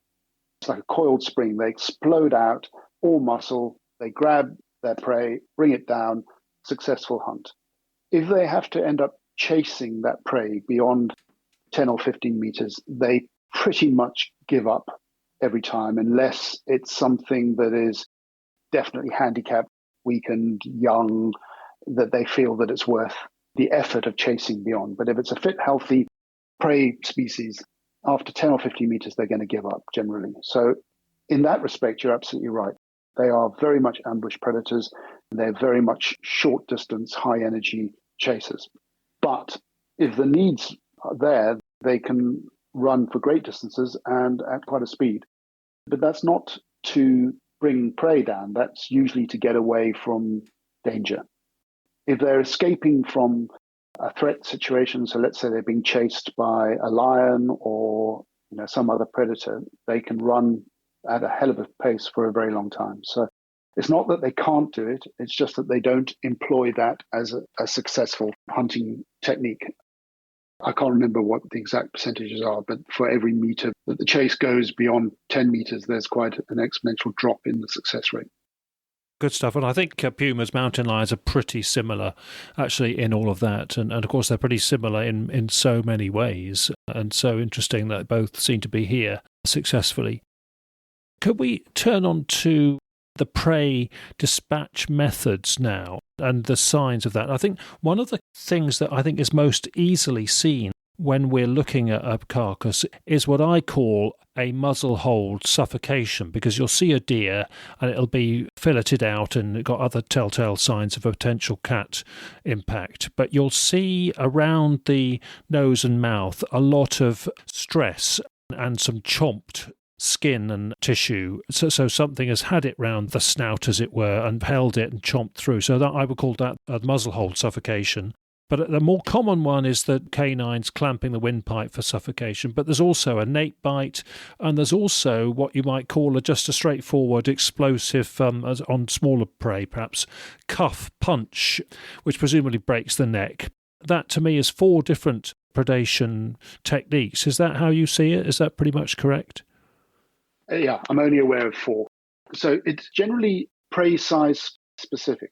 it's like a coiled spring. They explode out, all muscle, they grab their prey, bring it down, successful hunt. If they have to end up chasing that prey beyond 10 or 15 meters, they pretty much give up every time, unless it's something that is definitely handicapped, weakened, young, that they feel that it's worth the effort of chasing beyond. But if it's a fit, healthy prey species, after 10 or 15 meters, they're going to give up generally. So in that respect, you're absolutely right. They are very much ambush predators. They're very much short distance, high energy chasers. But if the needs are there, they can run for great distances and at quite a speed. But that's not to bring prey down. That's usually to get away from danger. If they're escaping from a threat situation, so let's say they're being chased by a lion or some other predator, they can run at a hell of a pace for a very long time. So it's not that they can't do it, it's just that they don't employ that as a successful hunting technique. I can't remember what the exact percentages are, but for every meter that the chase goes beyond 10 meters, there's quite an exponential drop in the success rate. Good stuff. And I think pumas, mountain lions are pretty similar, actually, in all of that. And of course, they're pretty similar in so many ways. And so interesting that both seem to be here successfully. Could we turn on to the prey dispatch methods now and the signs of that? I think one of the things that I think is most easily seen when we're looking at a carcass is what I call a muzzle hold suffocation, because you'll see a deer and it'll be filleted out and it got other telltale signs of a potential cat impact. But you'll see around the nose and mouth a lot of stress and some chomped skin and tissue. So something has had it round the snout, as it were, and held it and chomped through. So that I would call that a muzzle hold suffocation. But the more common one is the canines clamping the windpipe for suffocation. But there's also a nape bite, and there's also what you might call just a straightforward explosive, as on smaller prey, perhaps cuff punch, which presumably breaks the neck. That to me is 4 different predation techniques. Is that how you see it? Is that pretty much correct? Yeah, I'm only aware of 4. So it's generally prey size specific.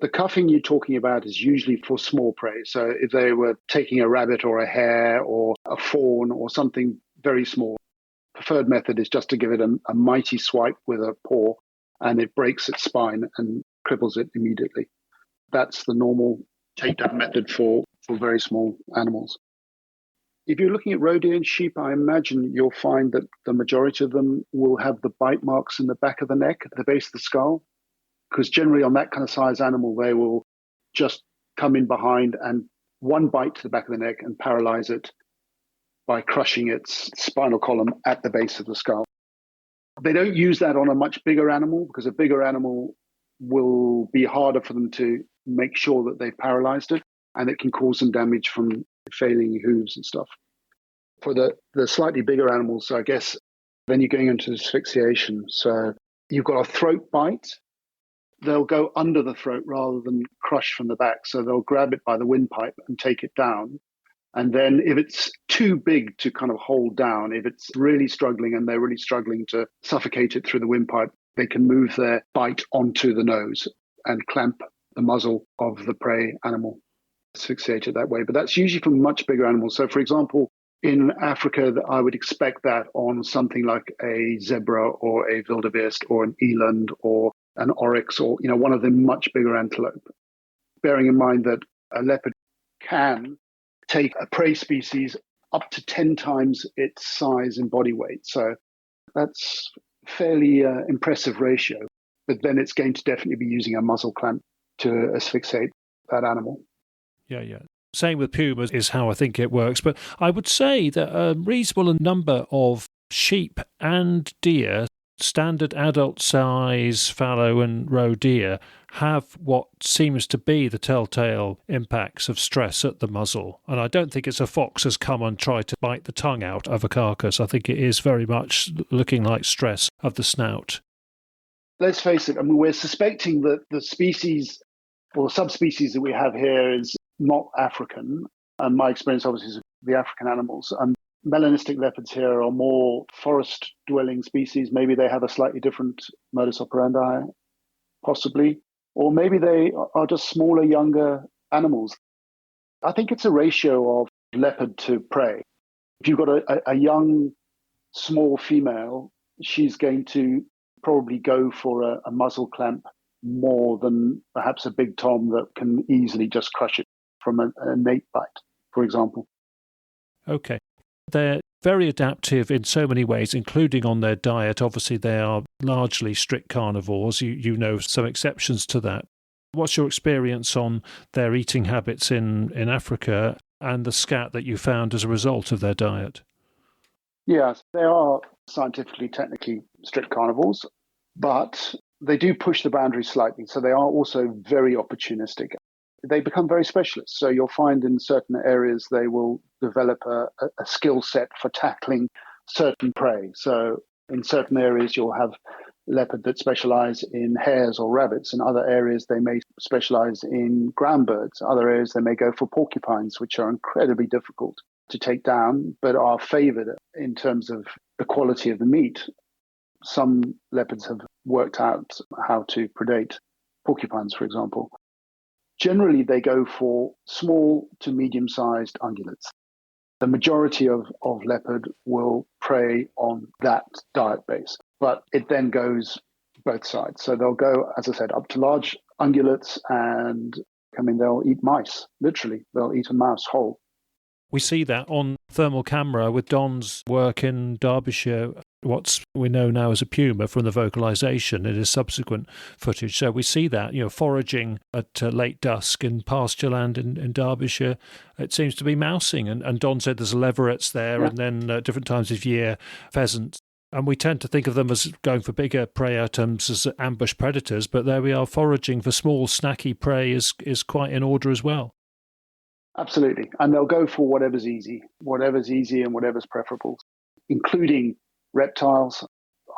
The cuffing you're talking about is usually for small prey. So if they were taking a rabbit or a hare or a fawn or something very small, preferred method is just to give it a mighty swipe with a paw, and it breaks its spine and cripples it immediately. That's the normal takedown method for very small animals. If you're looking at roe deer and sheep, I imagine you'll find that the majority of them will have the bite marks in the back of the neck, at the base of the skull, because generally on that kind of size animal, they will just come in behind and one bite to the back of the neck and paralyze it by crushing its spinal column at the base of the skull. They don't use that on a much bigger animal, because a bigger animal will be harder for them to make sure that they've paralyzed it, and it can cause some damage from failing hooves and stuff. For the slightly bigger animals, so I guess then you're going into asphyxiation. So you've got a throat bite. They'll go under the throat rather than crush from the back. So they'll grab it by the windpipe and take it down. And then if it's too big to kind of hold down, if it's really struggling and they're really struggling to suffocate it through the windpipe, they can move their bite onto the nose and clamp the muzzle of the prey animal, asphyxiate it that way. But that's usually for much bigger animals. So for example, in Africa, I would expect that on something like a zebra or a wildebeest or an eland or an oryx or one of the much bigger antelope. Bearing in mind that a leopard can take a prey species up to 10 times its size and body weight. So that's fairly impressive ratio. But then it's going to definitely be using a muzzle clamp to asphyxiate that animal. Yeah. Same with pumas is how I think it works. But I would say that a reasonable number of sheep and deer, standard adult size fallow and roe deer, have what seems to be the telltale impacts of stress at the muzzle. And I don't think it's a fox has come and tried to bite the tongue out of a carcass. I think it is very much looking like stress of the snout. Let's face it, we're suspecting that the species or subspecies that we have here is not African. And my experience, obviously, is the African animals. Melanistic leopards here are more forest-dwelling species. Maybe they have a slightly different modus operandi, possibly. Or maybe they are just smaller, younger animals. I think it's a ratio of leopard to prey. If you've got a young, small female, she's going to probably go for a muzzle clamp more than perhaps a big tom that can easily just crush it from a nape bite, for example. Okay. They're very adaptive in so many ways, including on their diet. Obviously, they are largely strict carnivores. You know some exceptions to that. What's your experience on their eating habits in Africa and the scat that you found as a result of their diet? Yes, they are scientifically, technically strict carnivores, but they do push the boundaries slightly. So they are also very opportunistic. they become very specialist. So you'll find in certain areas they will develop a skill set for tackling certain prey. So in certain areas you'll have leopard that specialize in hares or rabbits. In other areas they may specialize in ground birds. Other areas they may go for porcupines, which are incredibly difficult to take down, but are favored in terms of the quality of the meat. Some leopards have worked out how to predate porcupines, for example. Generally, they go for small to medium-sized ungulates. The majority of leopard will prey on that diet base, but it then goes both sides. So they'll go, as I said, up to large ungulates, and they'll eat mice. Literally, they'll eat a mouse whole. We see that on thermal camera with Don's work in Derbyshire, what we know now as a puma from the vocalization in his subsequent footage. So we see that, foraging at late dusk in pasture land in Derbyshire. It seems to be mousing. And Don said there's leverets there, yeah. And then at different times of year, pheasants. And we tend to think of them as going for bigger prey items as ambush predators, but there we are, foraging for small, snacky prey is quite in order as well. Absolutely. And they'll go for whatever's easy and whatever's preferable, including reptiles.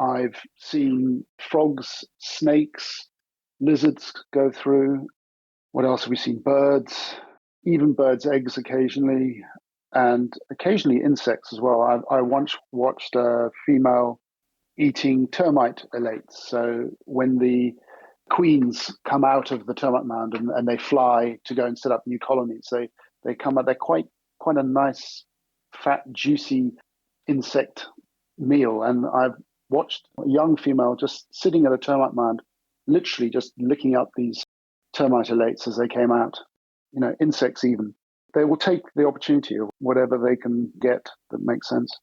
I've seen frogs, snakes, lizards go through. What else have we seen? Birds, even birds' eggs occasionally, and occasionally insects as well. I once watched a female eating termite elates. So when the queens come out of the termite mound and they fly to go and set up new colonies, they come out, they're quite a nice, fat, juicy insect meal. And I've watched a young female just sitting at a termite mound, literally just licking up these termite elates as they came out. Insects even. They will take the opportunity of whatever they can get that makes sense.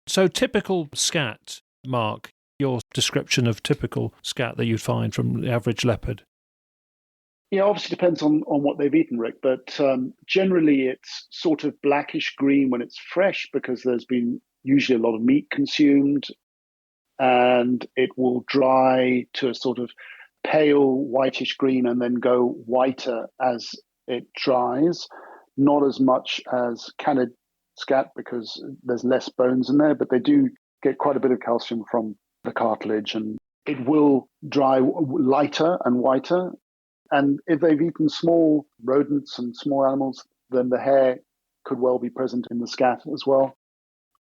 So typical scat, Mark, your description of typical scat that you'd find from the average leopard? Yeah, obviously depends on what they've eaten, Rick, but generally it's sort of blackish green when it's fresh because there's been usually a lot of meat consumed, and it will dry to a sort of pale whitish green and then go whiter as it dries. Not as much as cannid scat because there's less bones in there, but they do get quite a bit of calcium from the cartilage, and it will dry lighter and whiter. And if they've eaten small rodents and small animals, then the hair could well be present in the scat as well.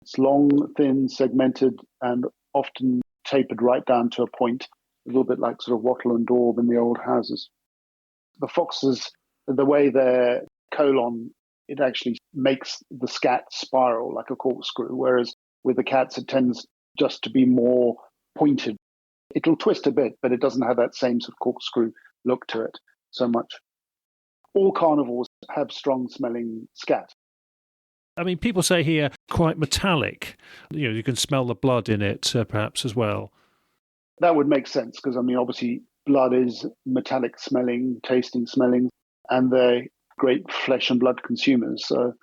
It's long, thin, segmented, and often tapered right down to a point, a little bit like sort of wattle and daub in the old houses. The foxes, the way their colon, it actually makes the scat spiral like a corkscrew, whereas with the cats it tends just to be more pointed. It'll twist a bit, but it doesn't have that same sort of corkscrew look to it so much. All carnivores have strong smelling scat. I mean, people say here quite metallic. You can smell the blood in it perhaps as well. That would make sense because, obviously blood is metallic smelling, tasting, smelling, and they're great flesh and blood consumers. So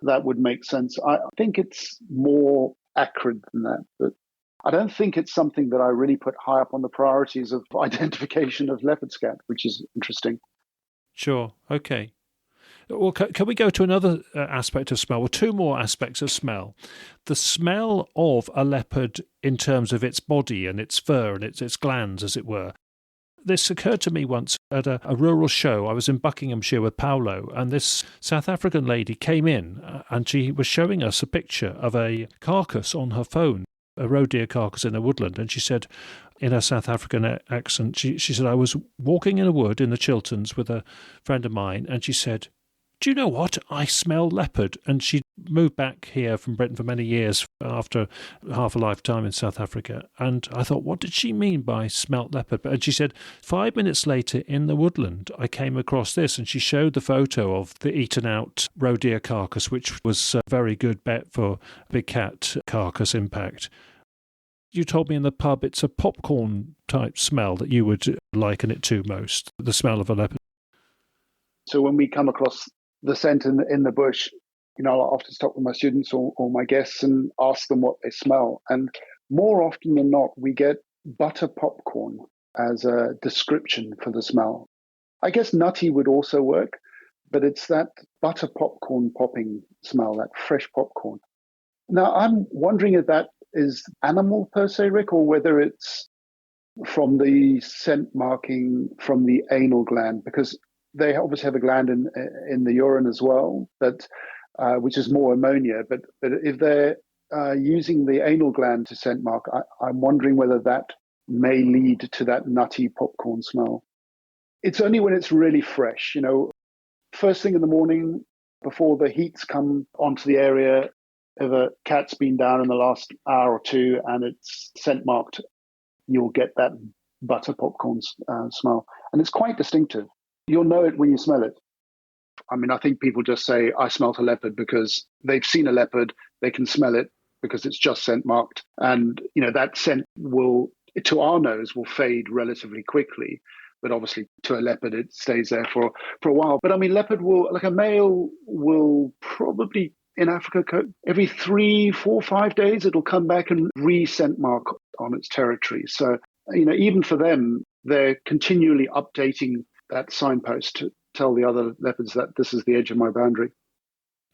that would make sense. I think it's more acrid than that, but I don't think it's something that I really put high up on the priorities of identification of leopard scat, which is interesting. Sure. Okay. Well, can we go to another aspect of smell? Well, two more aspects of smell. The smell of a leopard in terms of its body and its fur and its glands, as it were. This occurred to me once at a rural show. I was in Buckinghamshire with Paolo, and this South African lady came in and she was showing us a picture of a carcass on her phone, a roe deer carcass in a woodland. And she said, in her South African accent, she said, I was walking in a wood in the Chilterns with a friend of mine, and she said, do you know what? I smell leopard. And she moved back here from Britain for many years after half a lifetime in South Africa. And I thought, what did she mean by smelt leopard? And she said, 5 minutes later in the woodland, I came across this. And she showed the photo of the eaten out roe deer carcass, which was a very good bet for big cat carcass impact. You told me in the pub it's a popcorn type smell that you would liken it to most, the smell of a leopard. So when we come across the scent in the bush, I'll often stop with my students or my guests and ask them what they smell. And more often than not, we get butter popcorn as a description for the smell. I guess nutty would also work, but it's that butter popcorn popping smell, that fresh popcorn. Now, I'm wondering if that is animal per se, Rick, or whether it's from the scent marking from the anal gland, because they obviously have a gland in the urine as well, but which is more ammonia. But if they're using the anal gland to scent mark, I'm wondering whether that may lead to that nutty popcorn smell. It's only when it's really fresh, first thing in the morning before the heats come onto the area. If a cat's been down in the last hour or two and it's scent marked, you'll get that butter popcorn smell. And it's quite distinctive. You'll know it when you smell it. I mean, I think people just say, I smelt a leopard because they've seen a leopard, they can smell it because it's just scent marked. And, that scent to our nose, will fade relatively quickly. But obviously to a leopard, it stays there for a while. But I mean, leopard a male will probably in Africa, every 3, 4, 5 days, it'll come back and re-scent mark on its territory. So, even for them, they're continually updating that signpost to tell the other leopards that this is the edge of my boundary.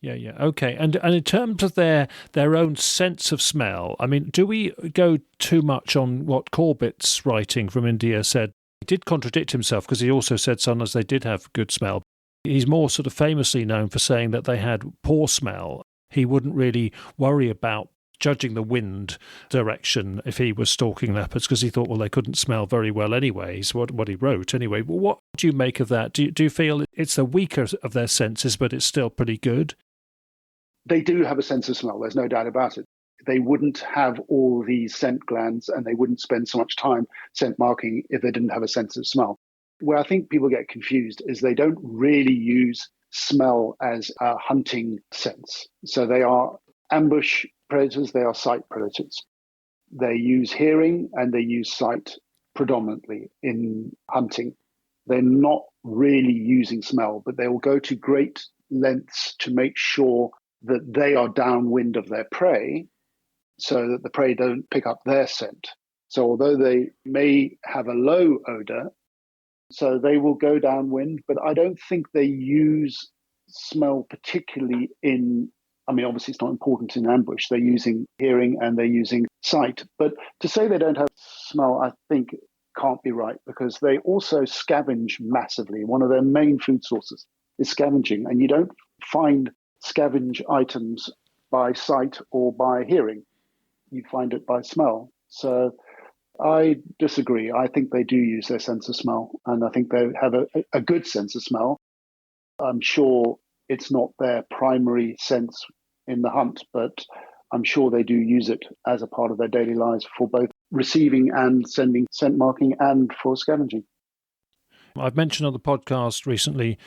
Yeah. Okay. And in terms of their own sense of smell, I mean, do we go too much on what Corbett's writing from India said? He did contradict himself because he also said sometimes they did have good smell. He's more sort of famously known for saying that they had poor smell. He wouldn't really worry about judging the wind direction if he was stalking leopards because he thought, well, they couldn't smell very well anyway. Is what he wrote anyway. Well, what do you make of that? Do you feel it's the weaker of their senses, but it's still pretty good? They do have a sense of smell. There's no doubt about it. They wouldn't have all these scent glands and they wouldn't spend so much time scent marking if they didn't have a sense of smell. Where I think people get confused is they don't really use smell as a hunting sense. So they are ambush predators, they are sight predators. They use hearing and they use sight predominantly in hunting. They're not really using smell, but they will go to great lengths to make sure that they are downwind of their prey so that the prey don't pick up their scent. So although they may have a low odor, so they will go downwind, but I don't think they use smell particularly obviously it's not important in ambush. They're using hearing and they're using sight. But to say they don't have smell, I think can't be right because they also scavenge massively. One of their main food sources is scavenging, and you don't find scavenge items by sight or by hearing. You find it by smell. So I disagree. I think they do use their sense of smell, and I think they have a good sense of smell. I'm sure it's not their primary sense in the hunt, but I'm sure they do use it as a part of their daily lives for both receiving and sending scent marking and for scavenging. I've mentioned on the podcast recently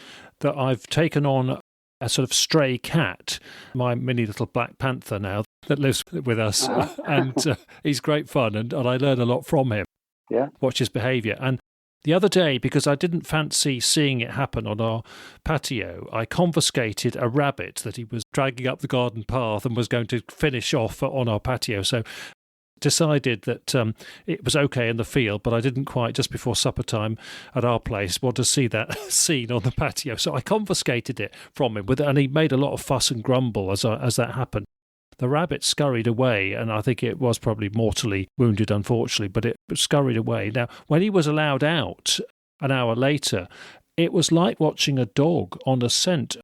that I've taken on a sort of stray cat, my mini little black panther now, that lives with us. And he's great fun, and I learn a lot from him. Yeah. Watch his behaviour. And the other day, because I didn't fancy seeing it happen on our patio, I confiscated a rabbit that he was dragging up the garden path and was going to finish off on our patio. So decided that it was okay in the field, but I didn't quite, just before supper time at our place, want to see that scene on the patio. So I confiscated it from him, and he made a lot of fuss and grumble as that happened. The rabbit scurried away, and I think it was probably mortally wounded, unfortunately, but it scurried away. Now, when he was allowed out an hour later, it was like watching a dog on a scent.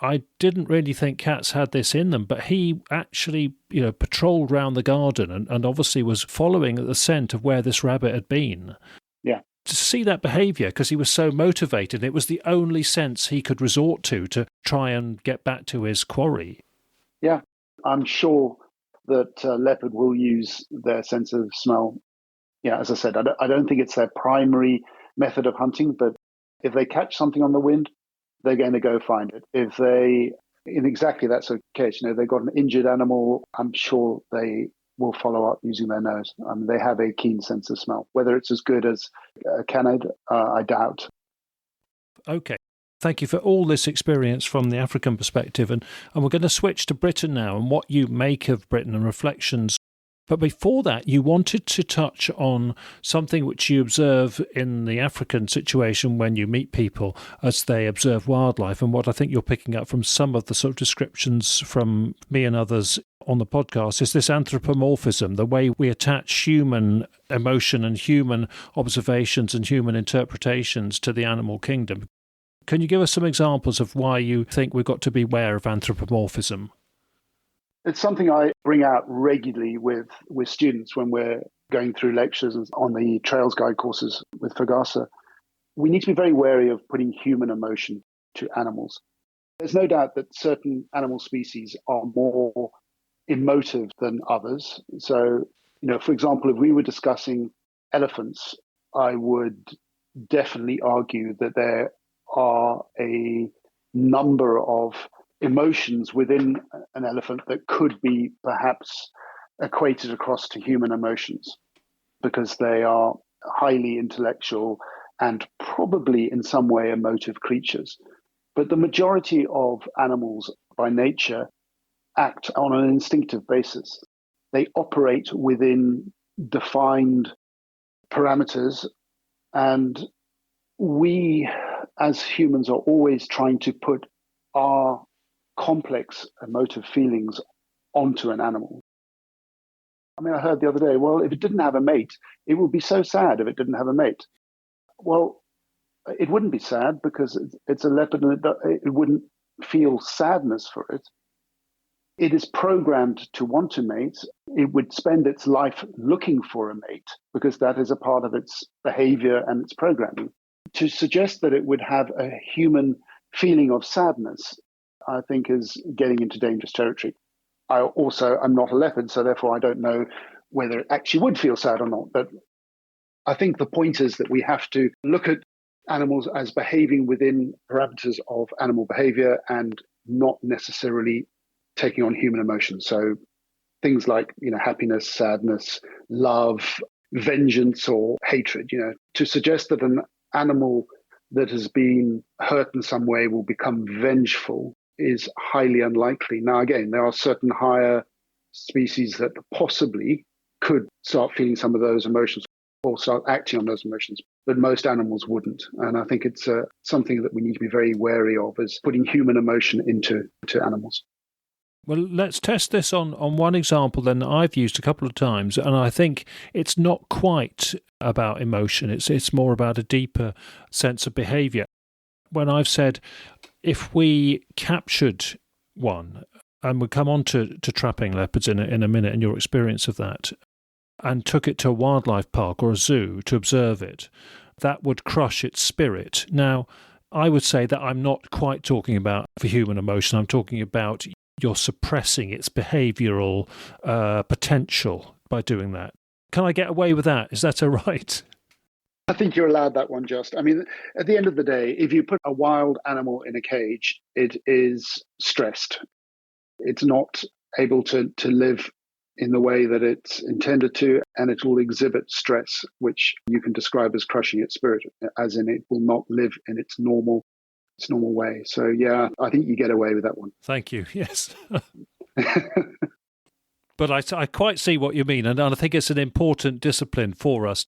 I didn't really think cats had this in them, but he actually, patrolled round the garden and obviously was following the scent of where this rabbit had been. Yeah. To see that behaviour, because he was so motivated, it was the only sense he could resort to try and get back to his quarry. Yeah, I'm sure that leopard will use their sense of smell. Yeah, as I said, I don't think it's their primary method of hunting, but if they catch something on the wind, they're going to go find it. If they, in exactly that sort of case, they've got an injured animal, I'm sure they will follow up using their nose. They have a keen sense of smell. Whether it's as good as a canid, I doubt. Okay. Thank you for all this experience from the African perspective. And we're going to switch to Britain now and what you make of Britain and reflections But before that, you wanted to touch on something which you observe in the African situation when you meet people as they observe wildlife, and what I think you're picking up from some of the sort of descriptions from me and others on the podcast is this anthropomorphism, the way we attach human emotion and human observations and human interpretations to the animal kingdom. Can you give us some examples of why you think we've got to be aware of anthropomorphism? It's something I bring out regularly with students when we're going through lectures on the Trails Guide courses with Fagasa. We need to be very wary of putting human emotion to animals. There's no doubt that certain animal species are more emotive than others. So, for example, if we were discussing elephants, I would definitely argue that there are a number of emotions within an elephant that could be perhaps equated across to human emotions because they are highly intellectual and probably in some way emotive creatures. But the majority of animals by nature act on an instinctive basis. They operate within defined parameters, and we as humans are always trying to put our complex emotive feelings onto an animal. I mean, I heard the other day, well, if it didn't have a mate, it would be so sad if it didn't have a mate. Well, it wouldn't be sad because it's a leopard and it wouldn't feel sadness for it. It is programmed to want to mate. It would spend its life looking for a mate because that is a part of its behavior and its programming. To suggest that it would have a human feeling of sadness, I think, is getting into dangerous territory. I'm not a leopard, so therefore I don't know whether it actually would feel sad or not. But I think the point is that we have to look at animals as behaving within parameters of animal behavior and not necessarily taking on human emotions. So things like, happiness, sadness, love, vengeance, or hatred. To suggest that an animal that has been hurt in some way will become vengeful is highly unlikely. Now, again, there are certain higher species that possibly could start feeling some of those emotions or start acting on those emotions, but most animals wouldn't. And I think it's something that we need to be very wary of, is putting human emotion into animals. Well, let's test this on one example then that I've used a couple of times, and I think it's not quite about emotion. It's more about a deeper sense of behaviour. When I've said, if we captured one, and we'll come on to trapping leopards in a minute and your experience of that, and took it to a wildlife park or a zoo to observe it, that would crush its spirit. Now, I would say that I'm not quite talking about for human emotion. I'm talking about you're suppressing its behavioural potential by doing that. Can I get away with that? Is that all right? I think you're allowed that one, Just. I mean, at the end of the day, if you put a wild animal in a cage, it is stressed. It's not able to live in the way that it's intended to, and it will exhibit stress, which you can describe as crushing its spirit, as in it will not live in its normal way. So, yeah, I think you get away with that one. Thank you. Yes. But I quite see what you mean, and I think it's an important discipline for us.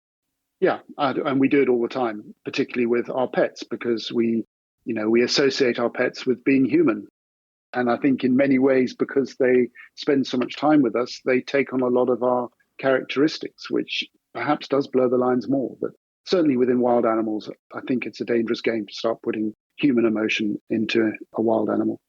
Yeah, and we do it all the time, particularly with our pets, because we associate our pets with being human. And I think in many ways, because they spend so much time with us, they take on a lot of our characteristics, which perhaps does blur the lines more. But certainly within wild animals, I think it's a dangerous game to start putting human emotion into a wild animal.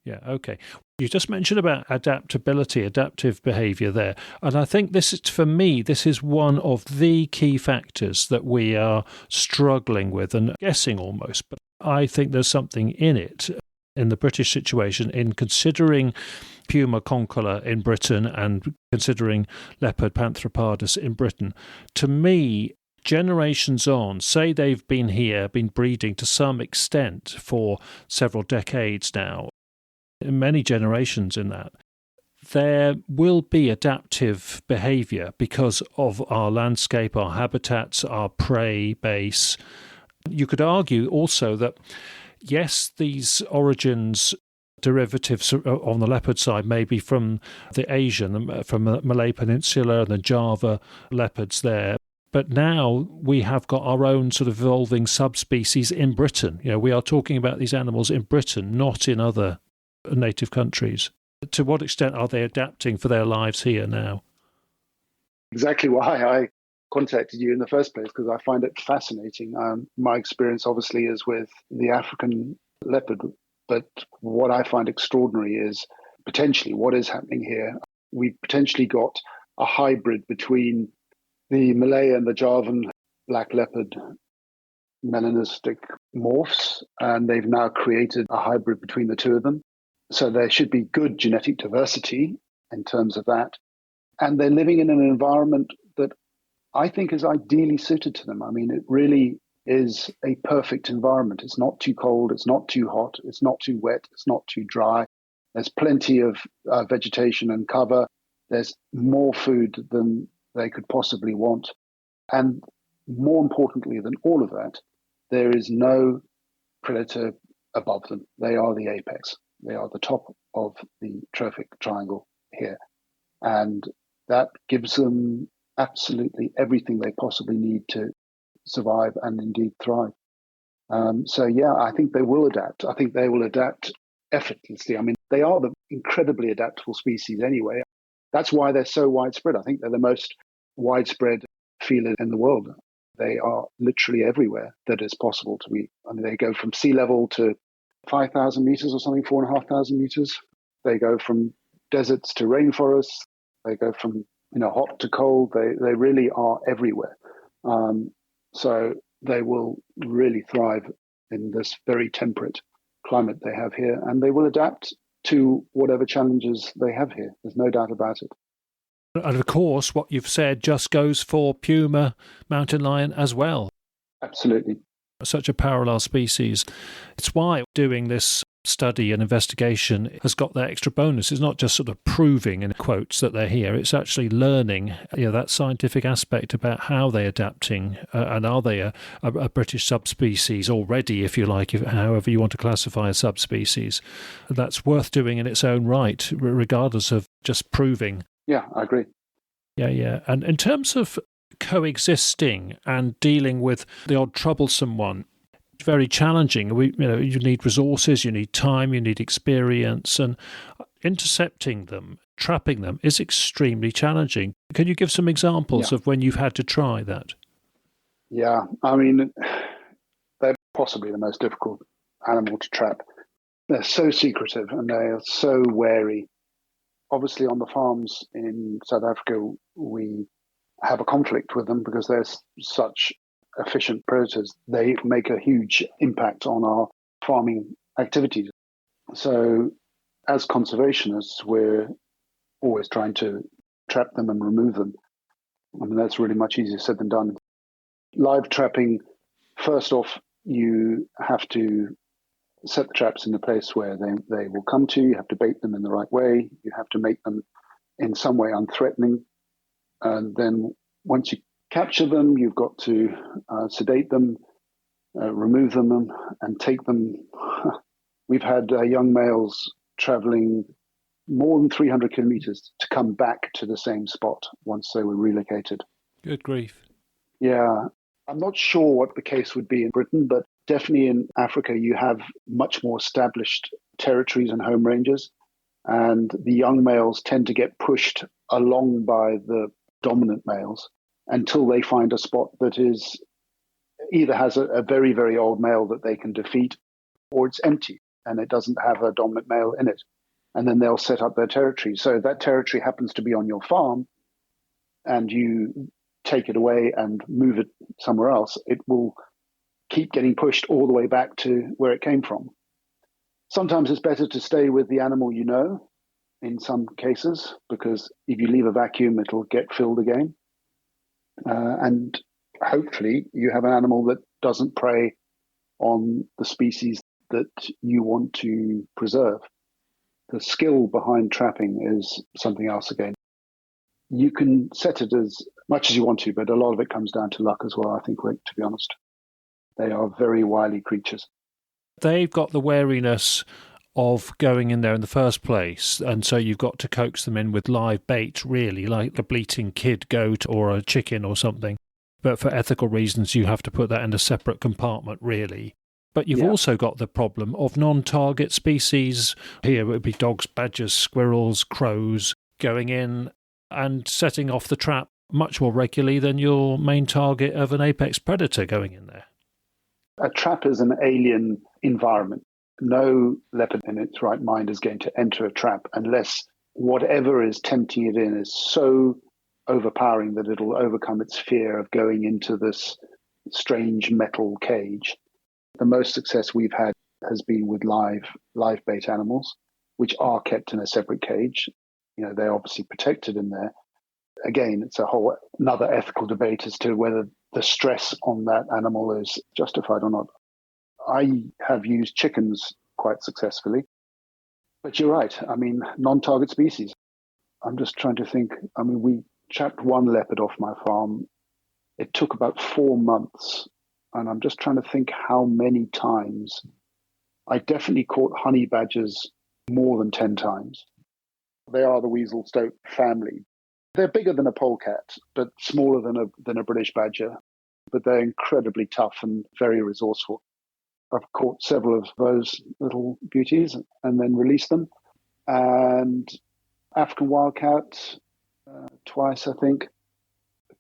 Yeah, okay. You just mentioned about adaptability, adaptive behaviour there. And I think this is one of the key factors that we are struggling with and guessing almost. But I think there's something in it, in the British situation, in considering Puma concolor in Britain and considering Leopard Panther pardus in Britain. To me, generations on, say they've been here, been breeding to some extent for several decades now, many generations in that, there will be adaptive behaviour because of our landscape, our habitats, our prey base. You could argue also that, yes, these origins derivatives on the leopard side, maybe from the Asian, from the Malay Peninsula and the Java leopards there. But now we have got our own sort of evolving subspecies in Britain. We are talking about these animals in Britain, not in other native countries. To what extent are they adapting for their lives here now? Exactly why I contacted you in the first place, because I find it fascinating. My experience obviously is with the African leopard, but what I find extraordinary is potentially what is happening here. We've potentially got a hybrid between the Malay and the Javan black leopard melanistic morphs, and they've now created a hybrid between the two of them. So there should be good genetic diversity in terms of that. And they're living in an environment that I think is ideally suited to them. I mean, it really is a perfect environment. It's not too cold, it's not too hot, it's not too wet, it's not too dry. There's plenty of vegetation and cover. There's more food than they could possibly want. And more importantly than all of that, there is no predator above them. They are the apex. They are the top of the trophic triangle here. And that gives them absolutely everything they possibly need to survive and indeed thrive. I think they will adapt. I think they will adapt effortlessly. I mean, they are the incredibly adaptable species anyway. That's why they're so widespread. I think they're the most widespread feline in the world. They are literally everywhere that is possible to be. I mean, they go from sea level to 5,000 meters or something, 4,500 meters. They go from deserts to rainforests. They go from hot to cold. They really are everywhere. So they will really thrive in this very temperate climate they have here, and they will adapt to whatever challenges they have here. There's no doubt about it. And of course, what you've said just goes for puma, mountain lion as well. Absolutely. Such a parallel species. It's why doing this study and investigation has got that extra bonus. It's not just sort of proving, in quotes, that they're here. It's actually learning that scientific aspect about how they're adapting and are they a British subspecies already, if you like, however you want to classify a subspecies. That's worth doing in its own right, regardless of just proving. Yeah, I agree. Yeah. And in terms of coexisting and dealing with the odd troublesome one, it's very challenging. You need resources, you need time, you need experience, and intercepting them, trapping them is extremely challenging. Can you give some examples of when you've had to try that? Yeah, I mean, they're possibly the most difficult animal to trap. They're so secretive and they are so wary. Obviously, on the farms in South Africa, we have a conflict with them because they're such efficient predators. They make a huge impact on our farming activities. So as conservationists, we're always trying to trap them and remove them. I mean, that's really much easier said than done. Live trapping, first off, you have to set the traps in a place where they will come to. You have to bait them in the right way. You have to make them in some way unthreatening. And then once you capture them, you've got to sedate them, remove them, and take them. We've had young males traveling more than 300 kilometers to come back to the same spot once they were relocated. Good grief. Yeah. I'm not sure what the case would be in Britain, but definitely in Africa, you have much more established territories and home ranges. And the young males tend to get pushed along by the dominant males until they find a spot that is either has a very, very old male that they can defeat, or it's empty and it doesn't have a dominant male in it. And then they'll set up their territory. So if that territory happens to be on your farm and you take it away and move it somewhere else, it will keep getting pushed all the way back to where it came from. Sometimes it's better to stay with the animal you know, in some cases, because if you leave a vacuum, it'll get filled again. And hopefully you have an animal that doesn't prey on the species that you want to preserve. The skill behind trapping is something else again. You can set it as much as you want to, but a lot of it comes down to luck as well, I think, Rick, to be honest. They are very wily creatures. They've got the wariness of going in there in the first place, and so you've got to coax them in with live bait, really, like a bleating kid goat or a chicken or something. But for ethical reasons, you have to put that in a separate compartment, really. But you've also got the problem of non-target species. Here it would be dogs, badgers, squirrels, crows, going in and setting off the trap much more regularly than your main target of an apex predator going in there. A trap is an alien environment. No leopard in its right mind is going to enter a trap unless whatever is tempting it in is so overpowering that it'll overcome its fear of going into this strange metal cage. The most success we've had has been with live bait animals, which are kept in a separate cage. They're obviously protected in there. Again, it's another ethical debate as to whether the stress on that animal is justified or not. I have used chickens quite successfully. But you're right. Non-target species. I'm just trying to think. We trapped one leopard off my farm. It took about 4 months. And I'm just trying to think how many times. I definitely caught honey badgers more than 10 times. They are the weasel stoat family. They're bigger than a polecat, but smaller than a British badger. But they're incredibly tough and very resourceful. I've caught several of those little beauties and then released them. And African wildcat twice, I think.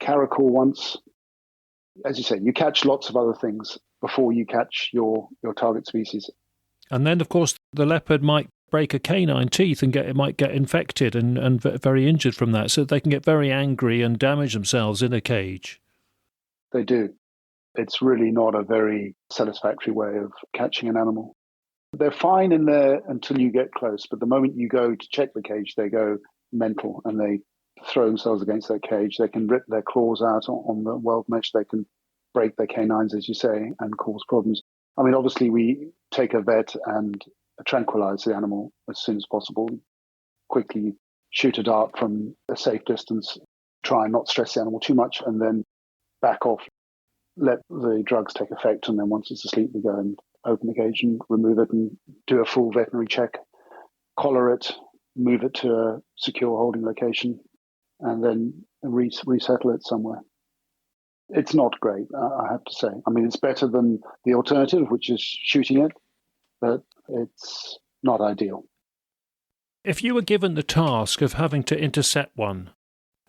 Caracal once. As you say, you catch lots of other things before you catch your target species. And then, of course, the leopard might break a canine teeth and might get infected and very injured from that. So they can get very angry and damage themselves in a cage. They do. It's really not a very satisfactory way of catching an animal. They're fine in there until you get close, but the moment you go to check the cage, they go mental and they throw themselves against that cage. They can rip their claws out on the weld mesh. They can break their canines, as you say, and cause problems. Obviously, we take a vet and tranquilize the animal as soon as possible. Quickly shoot a dart from a safe distance, try and not stress the animal too much, and then back off. Let the drugs take effect, and then once it's asleep, we go and open the cage and remove it and do a full veterinary check, collar it, move it to a secure holding location, and then resettle it somewhere. It's not great, I have to say. It's better than the alternative, which is shooting it, but it's not ideal. If you were given the task of having to intercept one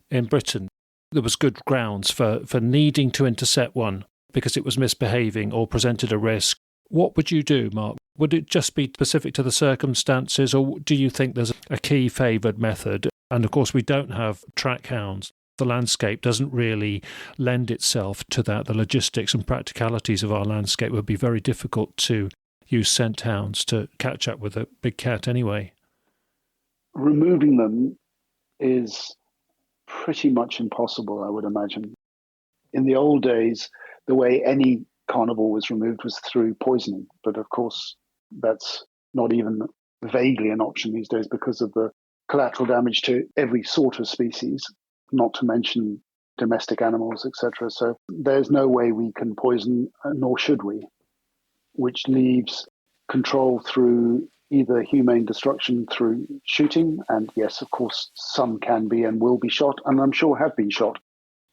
in Britain, there was good grounds for needing to intercept one because it was misbehaving or presented a risk, what would you do, Mark? Would it just be specific to the circumstances, or do you think there's a key favoured method? And of course, we don't have track hounds. The landscape doesn't really lend itself to that. The logistics and practicalities of our landscape would be very difficult to use scent hounds to catch up with a big cat anyway. Removing them is pretty much impossible, I would imagine. In the old days, the way any carnivore was removed was through poisoning. But of course, that's not even vaguely an option these days because of the collateral damage to every sort of species, not to mention domestic animals, etc. So there's no way we can poison, nor should we, which leaves control through either humane destruction through shooting, and yes, of course, some can be and will be shot, and I'm sure have been shot.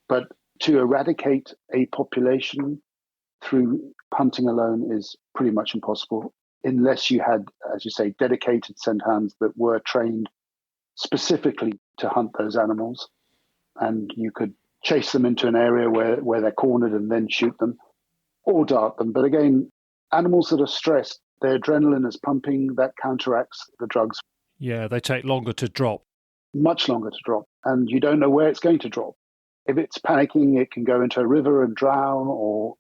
But to eradicate a population through hunting alone is pretty much impossible, unless you had, as you say, dedicated scent hounds that were trained specifically to hunt those animals, and you could chase them into an area where they're cornered and then shoot them or dart them. But again, animals that are stressed, their adrenaline is pumping, that counteracts the drugs. Yeah, they take longer to drop. Much longer to drop, and you don't know where it's going to drop. If it's panicking, it can go into a river and drown, or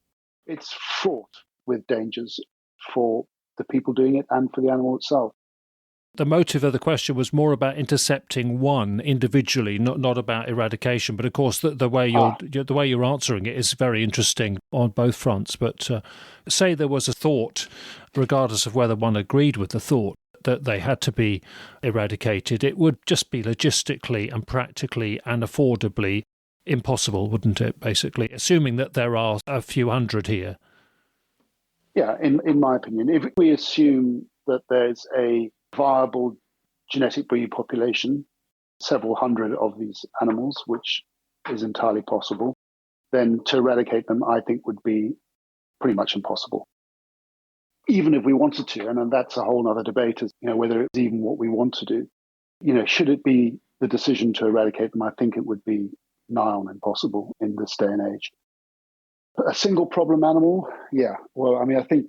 it's fraught with dangers for the people doing it and for the animal itself. The motive of the question was more about intercepting one individually, not about eradication. But of course, the way you're answering it is very interesting on both fronts. But say there was a thought, regardless of whether one agreed with the thought, that they had to be eradicated, it would just be logistically and practically and affordably impossible, wouldn't it, basically, assuming that there are a few hundred here? Yeah, in my opinion, if we assume that there's a viable genetic breed population, several hundred of these animals, which is entirely possible, then to eradicate them, I think, would be pretty much impossible. Even if we wanted to, and that's a whole other debate, as whether it's even what we want to do. Should it be the decision to eradicate them, I think it would be nigh on impossible in this day and age. A single problem animal, yeah. Well, I think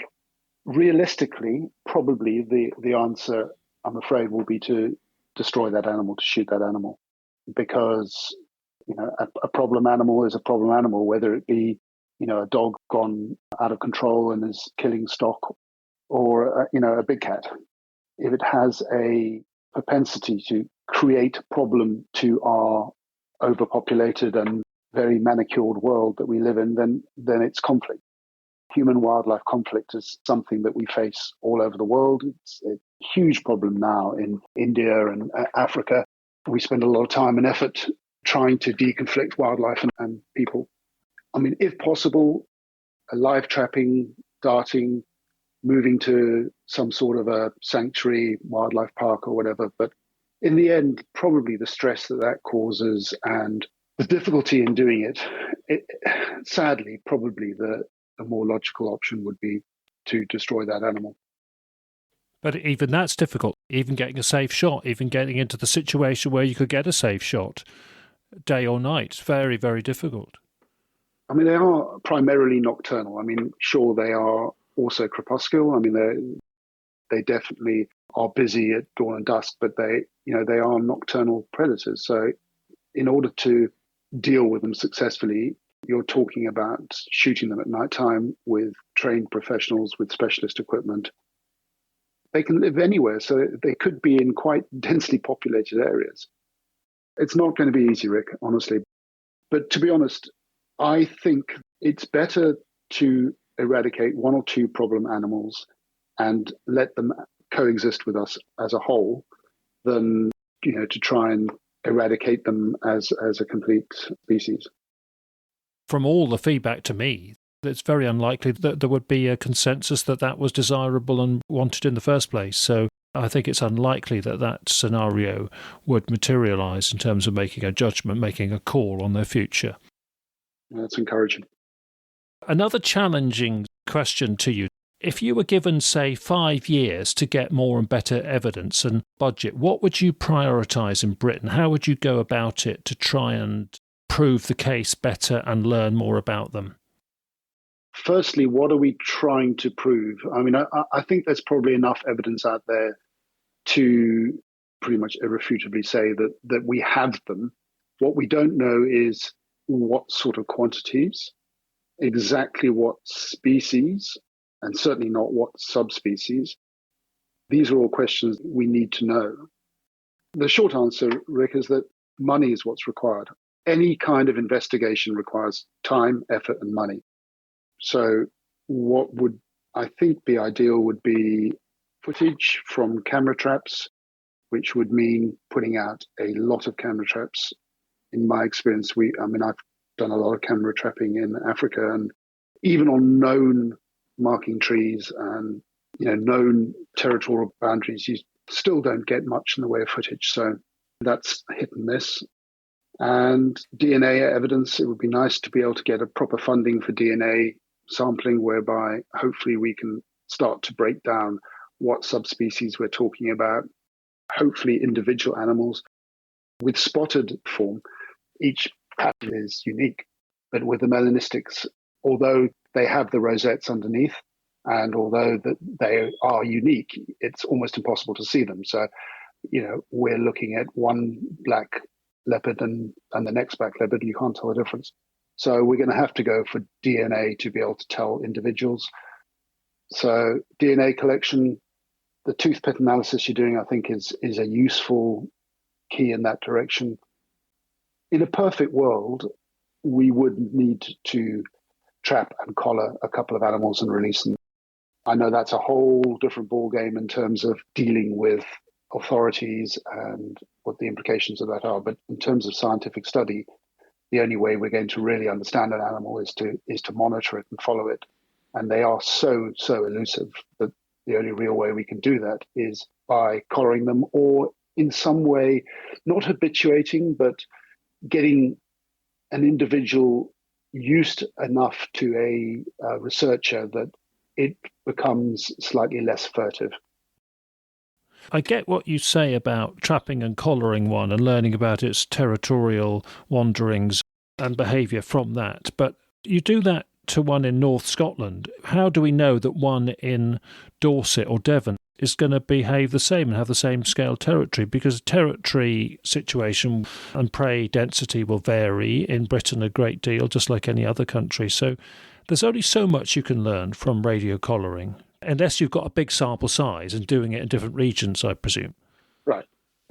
realistically, probably the answer, I'm afraid, will be to destroy that animal, to shoot that animal, because a problem animal is a problem animal, whether it be a dog gone out of control and is killing stock, or a big cat. If it has a propensity to create a problem to our overpopulated and very manicured world that we live in, then it's conflict. Human-wildlife conflict is something that we face all over the world. It's a huge problem now in India and Africa. We spend a lot of time and effort trying to deconflict wildlife and people. If possible, live trapping, darting, moving to some sort of a sanctuary, wildlife park or whatever. But in the end, probably the stress that causes and the difficulty in doing it, sadly, probably the more logical option would be to destroy that animal. But even that's difficult, even getting a safe shot, even getting into the situation where you could get a safe shot, day or night, very, very difficult. They are primarily nocturnal. Sure, they are also crepuscular. They definitely are busy at dawn and dusk, but they are nocturnal predators. So in order to deal with them successfully, you're talking about shooting them at nighttime with trained professionals with specialist equipment. They can live anywhere, so they could be in quite densely populated areas. It's not going to be easy, Rick, honestly. But to be honest, I think it's better to eradicate one or two problem animals and let them coexist with us as a whole than, to try and eradicate them as a complete species. From all the feedback to me, it's very unlikely that there would be a consensus that was desirable and wanted in the first place. So I think it's unlikely that scenario would materialise in terms of making a judgment, making a call on their future. That's encouraging. Another challenging question to you. If you were given, say, 5 years to get more and better evidence and budget, what would you prioritise in Britain? How would you go about it to try and prove the case better and learn more about them? Firstly, what are we trying to prove? I think there's probably enough evidence out there to pretty much irrefutably say that we have them. What we don't know is what sort of quantities, exactly what species, and certainly not what subspecies. These are all questions we need to know. The short answer, Rick, is that money is what's required. Any kind of investigation requires time, effort, and money. So what would I think be ideal would be footage from camera traps, which would mean putting out a lot of camera traps. In my experience, I've done a lot of camera trapping in Africa, and even on known marking trees and known territorial boundaries, you still don't get much in the way of footage. So that's hit and miss. And DNA evidence, it would be nice to be able to get a proper funding for DNA sampling, whereby hopefully we can start to break down what subspecies we're talking about, hopefully individual animals. With spotted form, each pattern is unique, but with the melanistics, although they have the rosettes underneath, and although that they are unique, it's almost impossible to see them. So, we're looking at one black leopard and the next black leopard, you can't tell the difference. So we're going to have to go for DNA to be able to tell individuals. So DNA collection, the tooth pit analysis you're doing, I think is a useful key in that direction. In a perfect world, we would need to trap and collar a couple of animals and release them. I know that's a whole different ballgame in terms of dealing with authorities and what the implications of that are. But in terms of scientific study, the only way we're going to really understand an animal is to monitor it and follow it. And they are so elusive that the only real way we can do that is by collaring them, or in some way, not habituating, but getting an individual used enough to a researcher that it becomes slightly less furtive. I get what you say about trapping and collaring one and learning about its territorial wanderings and behaviour from that, but you do that to one in North Scotland. How do we know that one in Dorset or Devon is going to behave the same and have the same scale territory? Because territory situation and prey density will vary in Britain a great deal, just like any other country. So there's only so much you can learn from radio collaring, unless you've got a big sample size and doing it in different regions, I presume. Right.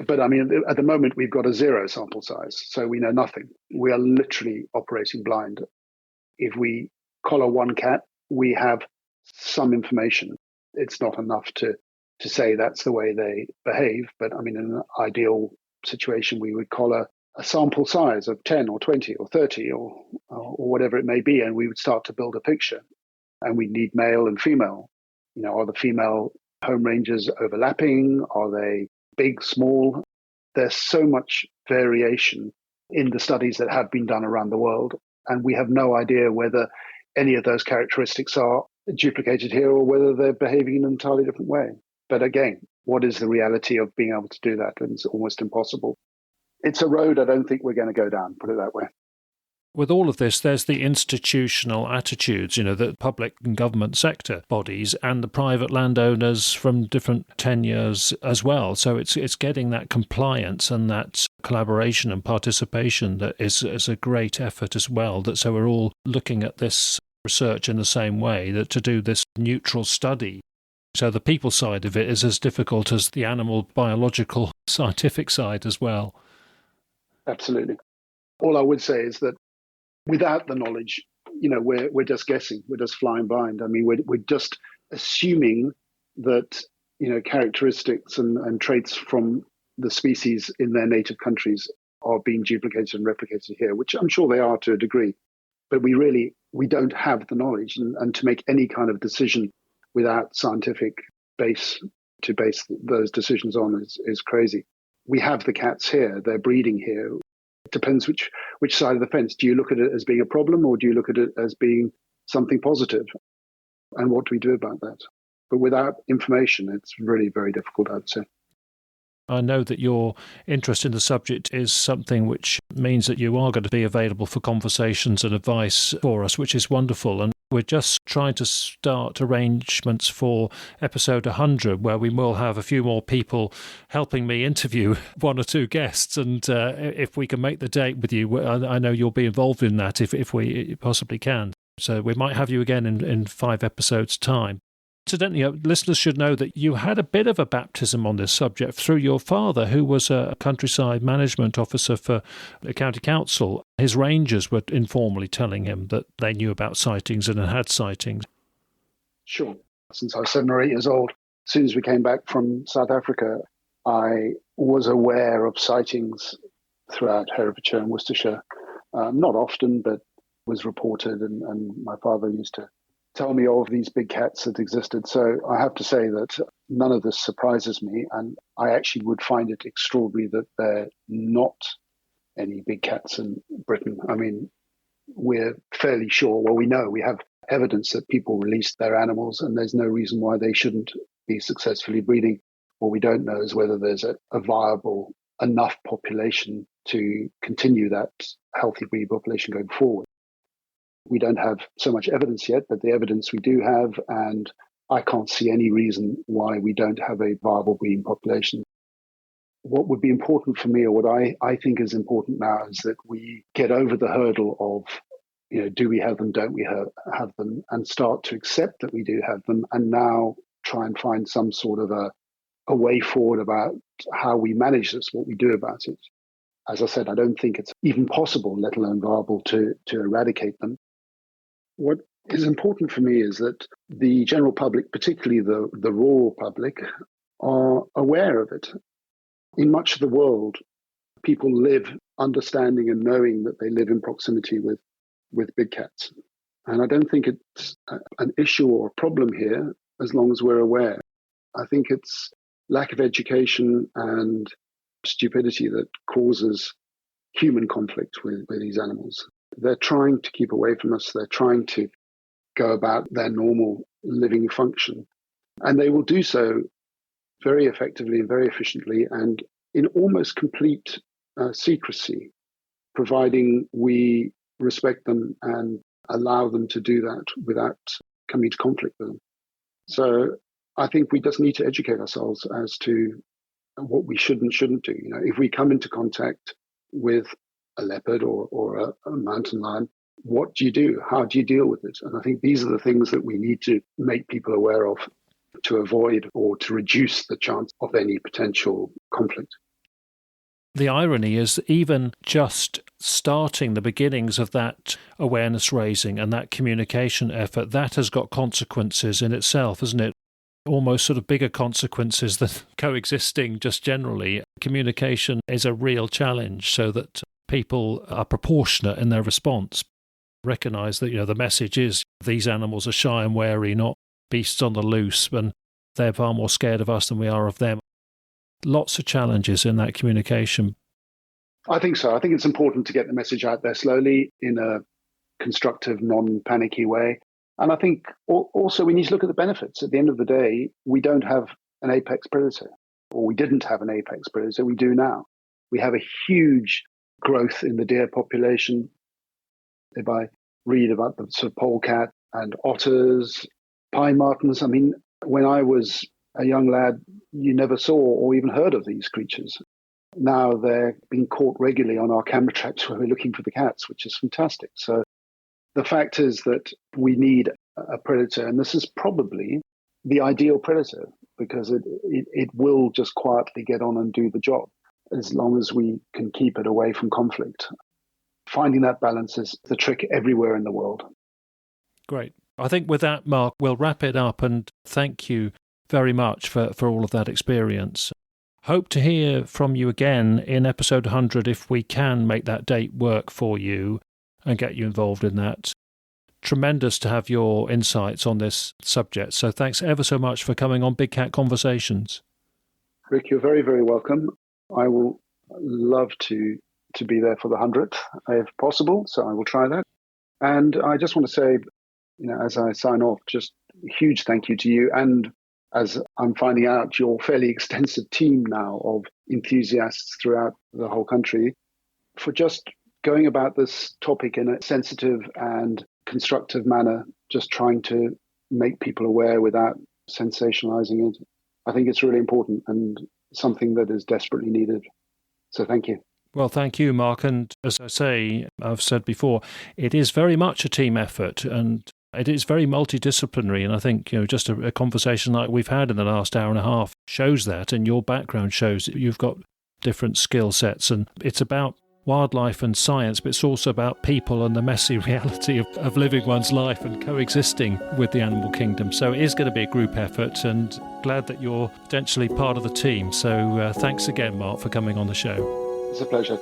But I mean, at the moment, we've got a zero sample size, so we know nothing. We are literally operating blind. If we collar one cat, we have some information. It's not enough to say that's the way they behave. But I mean, in an ideal situation, we would collar a sample size of 10 or 20 or 30 or whatever it may be, and we would start to build a picture. And we need male and female. Are the female home ranges overlapping? Are they big, small? There's so much variation in the studies that have been done around the world. And we have no idea whether any of those characteristics are duplicated here or whether they're behaving in an entirely different way. But again, what is the reality of being able to do that? And it's almost impossible. It's a road I don't think we're going to go down, put it that way. With all of this, there's the institutional attitudes, the public and government sector bodies and the private landowners from different tenures as well. So it's getting that compliance and that collaboration and participation that is a great effort as well. So we're all looking at this research in the same way, that to do this neutral study. So the people side of it is as difficult as the animal biological scientific side as well. Absolutely. All I would say is that without the knowledge, we're just guessing. We're just flying blind. I mean, we're just assuming that, characteristics and traits from the species in their native countries are being duplicated and replicated here, which I'm sure they are to a degree. But we don't have the knowledge. And to make any kind of decision without scientific base to base those decisions on is crazy. We have the cats here. They're breeding here. It depends which side of the fence. Do you look at it as being a problem, or do you look at it as being something positive? And what do we do about that? But without information, it's really very difficult, I'd say. I know that your interest in the subject is something which means that you are going to be available for conversations and advice for us, which is wonderful. And we're just trying to start arrangements for episode 100, where we will have a few more people helping me interview one or two guests. And if we can make the date with you, I know you'll be involved in that if we possibly can. So we might have you again in 5 episodes' time. Incidentally, listeners should know that you had a bit of a baptism on this subject through your father, who was a countryside management officer for the county council. His rangers were informally telling him that they knew about sightings and had sightings. Sure. Since I was 7 or 8 years old, as soon as we came back from South Africa, I was aware of sightings throughout Herefordshire and Worcestershire. Not often, but was reported, and my father used to tell me of these big cats that existed. So I have to say that none of this surprises me, and I actually would find it extraordinary that there are not any big cats in Britain. I mean, we're fairly sure, well, we know, we have evidence that people release their animals, and there's no reason why they shouldn't be successfully breeding. What we don't know is whether there's a viable enough population to continue that healthy breed population going forward. We don't have so much evidence yet, but the evidence we do have, and I can't see any reason why we don't have a viable breeding population. What would be important for me, or what I think is important now, is that we get over the hurdle of, do we have them, don't we have them, and start to accept that we do have them, and now try and find some sort of a way forward about how we manage this, what we do about it. As I said, I don't think it's even possible, let alone viable, to eradicate them. What is important for me is that the general public, particularly the rural public, are aware of it. In much of the world, people live understanding and knowing that they live in proximity with big cats. And I don't think it's an issue or a problem here as long as we're aware. I think it's lack of education and stupidity that causes human conflict with these animals. They're trying to keep away from us. They're trying to go about their normal living function. And they will do so very effectively and very efficiently and in almost complete secrecy, providing we respect them and allow them to do that without coming into conflict with them. So I think we just need to educate ourselves as to what we should and shouldn't do. If we come into contact with a leopard or a mountain lion, what do you do? How do you deal with it? And I think these are the things that we need to make people aware of to avoid or to reduce the chance of any potential conflict. The irony is even just starting the beginnings of that awareness raising and that communication effort, that has got consequences in itself, hasn't it? Almost sort of bigger consequences than coexisting just generally. Communication is a real challenge so that people are proportionate in their response. Recognise that, the message is these animals are shy and wary, not beasts on the loose, and they're far more scared of us than we are of them. Lots of challenges in that communication. I think so. I think it's important to get the message out there slowly in a constructive, non-panicky way. And I think also we need to look at the benefits. At the end of the day, we don't have an apex predator, or we didn't have an apex predator. We do now. We have a huge growth in the deer population. If I read about the sort of polecat and otters, pine martens, I mean, when I was a young lad, you never saw or even heard of these creatures. Now they're being caught regularly on our camera traps where we're looking for the cats, which is fantastic. So the fact is that we need a predator, and this is probably the ideal predator because it will just quietly get on and do the job as long as we can keep it away from conflict. Finding that balance is the trick everywhere in the world. Great. I think with that, Mark, we'll wrap it up, and thank you very much for all of that experience. Hope to hear from you again in episode 100 if we can make that date work for you and get you involved in that. Tremendous to have your insights on this subject. So thanks ever so much for coming on Big Cat Conversations. Rick, you're very, very welcome. I will love to be there for the 100th if possible, so I will try that. And I just want to say, as I sign off, just a huge thank you to you, and as I'm finding out, your fairly extensive team now of enthusiasts throughout the whole country for just going about this topic in a sensitive and constructive manner, just trying to make people aware without sensationalizing it. I think it's really important and something that is desperately needed. So thank you. Well, thank you, Mark. And as I say, I've said before, it is very much a team effort and it is very multidisciplinary. And I think, just a conversation like we've had in the last hour and a half shows that, and your background shows that you've got different skill sets. And it's about wildlife and science, but it's also about people and the messy reality of living one's life and coexisting with the animal kingdom. So it is going to be a group effort, and glad that you're potentially part of the team. So thanks again, Mark, for coming on the show. It's a pleasure.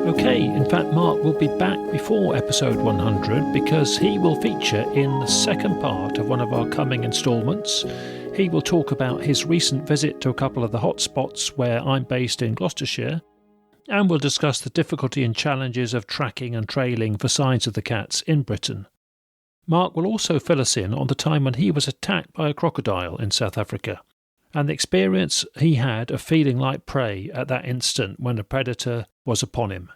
Okay, in fact, Mark will be back before episode 100 because he will feature in the second part of one of our coming instalments. He will talk about his recent visit to a couple of the hotspots where I'm based in Gloucestershire, and we'll discuss the difficulty and challenges of tracking and trailing for signs of the cats in Britain. Mark will also fill us in on the time when he was attacked by a crocodile in South Africa, and the experience he had of feeling like prey at that instant when a predator was upon him.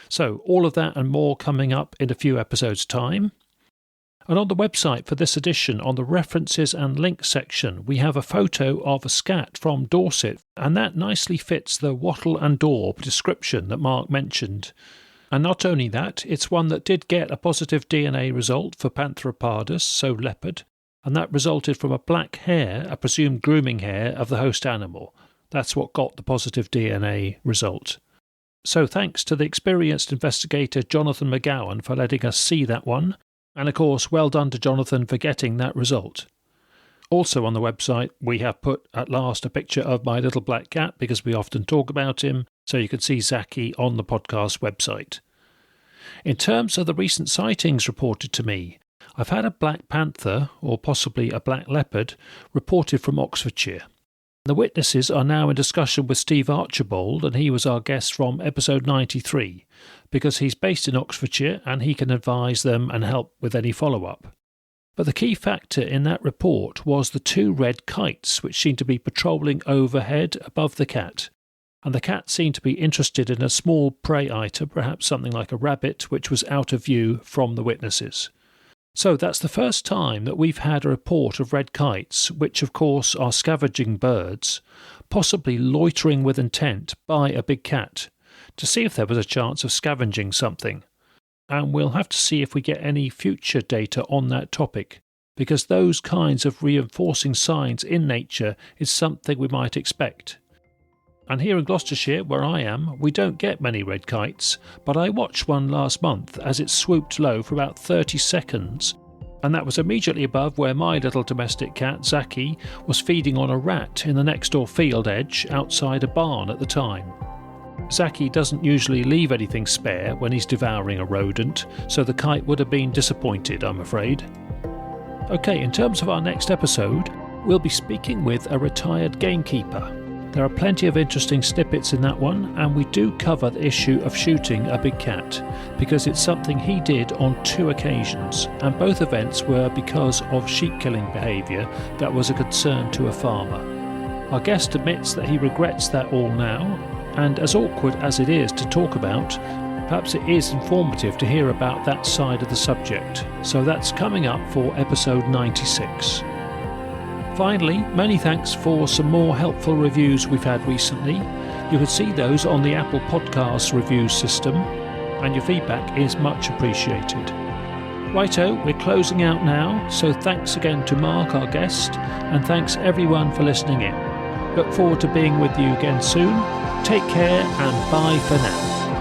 So all of that and more coming up in a few episodes' time. And on the website for this edition, on the references and links section, we have a photo of a scat from Dorset, and that nicely fits the wattle and daub description that Mark mentioned. And not only that, it's one that did get a positive DNA result for Pantherapardus, so leopard, and that resulted from a black hair, a presumed grooming hair of the host animal. That's what got the positive DNA result. So thanks to the experienced investigator Jonathan McGowan for letting us see that one. And of course, well done to Jonathan for getting that result. Also on the website, we have put at last a picture of my little black cat because we often talk about him, so you can see Zaki on the podcast website. In terms of the recent sightings reported to me, I've had a black panther, or possibly a black leopard, reported from Oxfordshire. The witnesses are now in discussion with Steve Archibald, and he was our guest from episode 93, because he's based in Oxfordshire and he can advise them and help with any follow-up. But the key factor in that report was the 2 red kites which seemed to be patrolling overhead above the cat. And the cat seemed to be interested in a small prey item, perhaps something like a rabbit, which was out of view from the witnesses. So that's the first time that we've had a report of red kites, which of course are scavenging birds, possibly loitering with intent by a big cat, to see if there was a chance of scavenging something. And we'll have to see if we get any future data on that topic, because those kinds of reinforcing signs in nature is something we might expect. And here in Gloucestershire, where I am, we don't get many red kites, but I watched one last month as it swooped low for about 30 seconds, and that was immediately above where my little domestic cat, Zaki, was feeding on a rat in the next door field edge outside a barn at the time. Zaki doesn't usually leave anything spare when he's devouring a rodent, so the kite would have been disappointed, I'm afraid. Okay, in terms of our next episode, we'll be speaking with a retired gamekeeper. There are plenty of interesting snippets in that one, and we do cover the issue of shooting a big cat, because it's something he did on 2 occasions, and both events were because of sheep killing behaviour that was a concern to a farmer. Our guest admits that he regrets that all now, and as awkward as it is to talk about, perhaps it is informative to hear about that side of the subject. So that's coming up for episode 96. Finally, many thanks for some more helpful reviews we've had recently. You can see those on the Apple Podcasts review system, and your feedback is much appreciated. Righto, we're closing out now, so thanks again to Mark, our guest, and thanks everyone for listening in. Look forward to being with you again soon. Take care and bye for now.